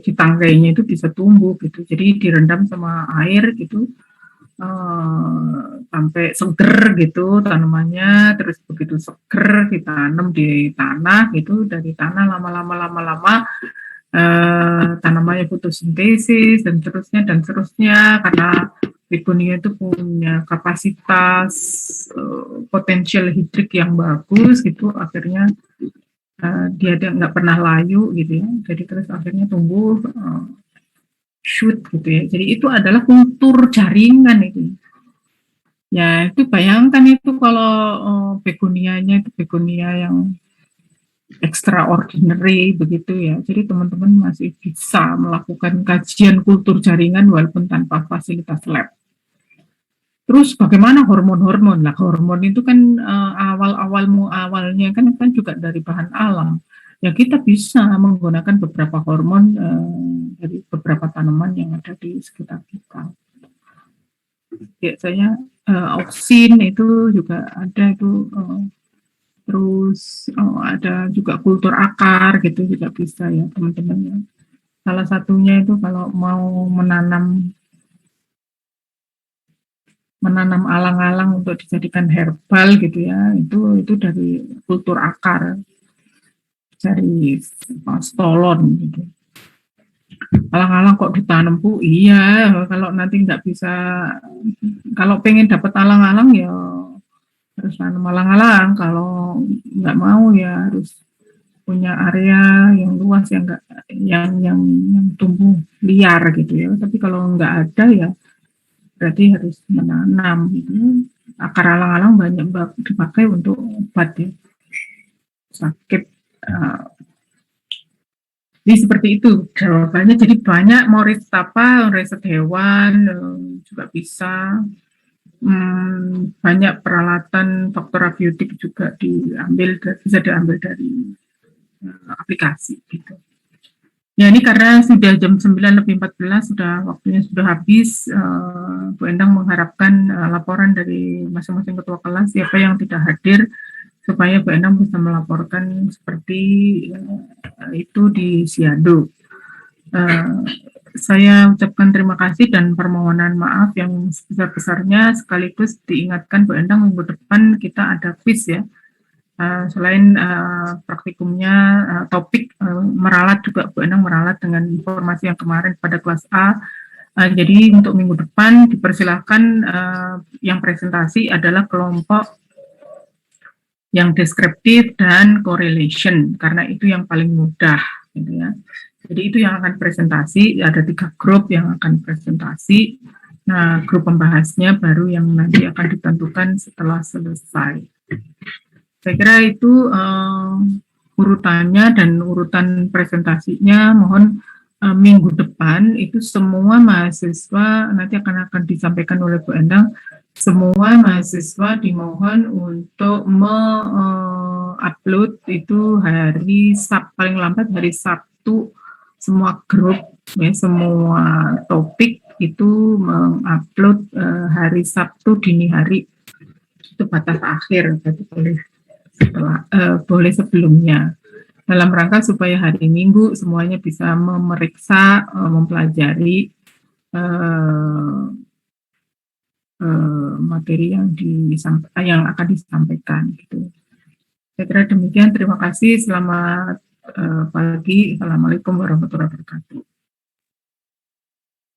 di tangkainya itu bisa tumbuh gitu, jadi direndam sama air gitu. Sampai seger gitu tanamannya, terus begitu seger ditanam di tanah gitu, dari tanah lama-lama tanamannya fotosintesis dan seterusnya karena begonia itu punya kapasitas potensial hidrik yang bagus gitu, akhirnya dia nggak pernah layu gitu ya, jadi terus akhirnya tumbuh shoot gitu ya. Jadi itu adalah kultur jaringan itu. Ya itu bayangkan itu kalau begonianya itu begonia yang extraordinary begitu ya. Jadi teman-teman masih bisa melakukan kajian kultur jaringan walaupun tanpa fasilitas lab. Terus bagaimana hormon-hormon? Nah, hormon itu kan awalnya kan juga dari bahan alam. Ya kita bisa menggunakan beberapa hormon dari beberapa tanaman yang ada di sekitar kita. Biasanya auksin itu juga ada itu, terus ada juga kultur akar gitu juga bisa ya teman-teman ya. Salah satunya itu kalau mau menanam alang-alang untuk dijadikan herbal gitu ya, itu dari kultur akar, dari stolon gitu. Alang-alang kok ditanam Bu? Iya, kalau nanti nggak bisa, kalau pengen dapat alang-alang ya harus tanam alang-alang, kalau nggak mau ya harus punya area yang luas yang nggak yang tumbuh liar gitu ya. Tapi kalau nggak ada ya berarti harus menanam gitu. Akar alang-alang banyak dipakai untuk obat ya, sakit. Jadi seperti itu jawabannya. Jadi banyak mau riset apa, riset hewan juga bisa. Banyak peralatan faktor abiotik juga bisa diambil dari aplikasi gitu. Ya ini karena sudah jam 9:14 waktunya sudah habis. Bu Endang mengharapkan laporan dari masing-masing ketua kelas siapa yang tidak hadir supaya Bu Endang bisa melaporkan seperti itu di Siado. Saya ucapkan terima kasih dan permohonan maaf yang sebesar-besarnya, sekaligus diingatkan Bu Endang minggu depan kita ada quiz ya. Selain praktikumnya, topik meralat juga Bu Endang meralat dengan informasi yang kemarin pada kelas A. Jadi untuk minggu depan dipersilahkan yang presentasi adalah kelompok yang deskriptif dan correlation, karena itu yang paling mudah gitu ya. Jadi itu yang akan presentasi, ada 3 grup yang akan presentasi. Nah, grup pembahasnya baru yang nanti akan ditentukan setelah selesai. Saya kira itu urutannya dan urutan presentasinya. Mohon minggu depan itu semua mahasiswa nanti akan disampaikan oleh Bu Endang. Semua mahasiswa dimohon untuk upload itu paling lambat hari Sabtu, semua grup ya, semua topik itu mengupload hari Sabtu dini hari, itu batas akhir, jadi boleh sebelumnya, dalam rangka supaya hari Minggu semuanya bisa memeriksa, mempelajari materi yang akan disampaikan gitu. Saya kira demikian, terima kasih, selamat pagi, assalamualaikum warahmatullahi wabarakatuh.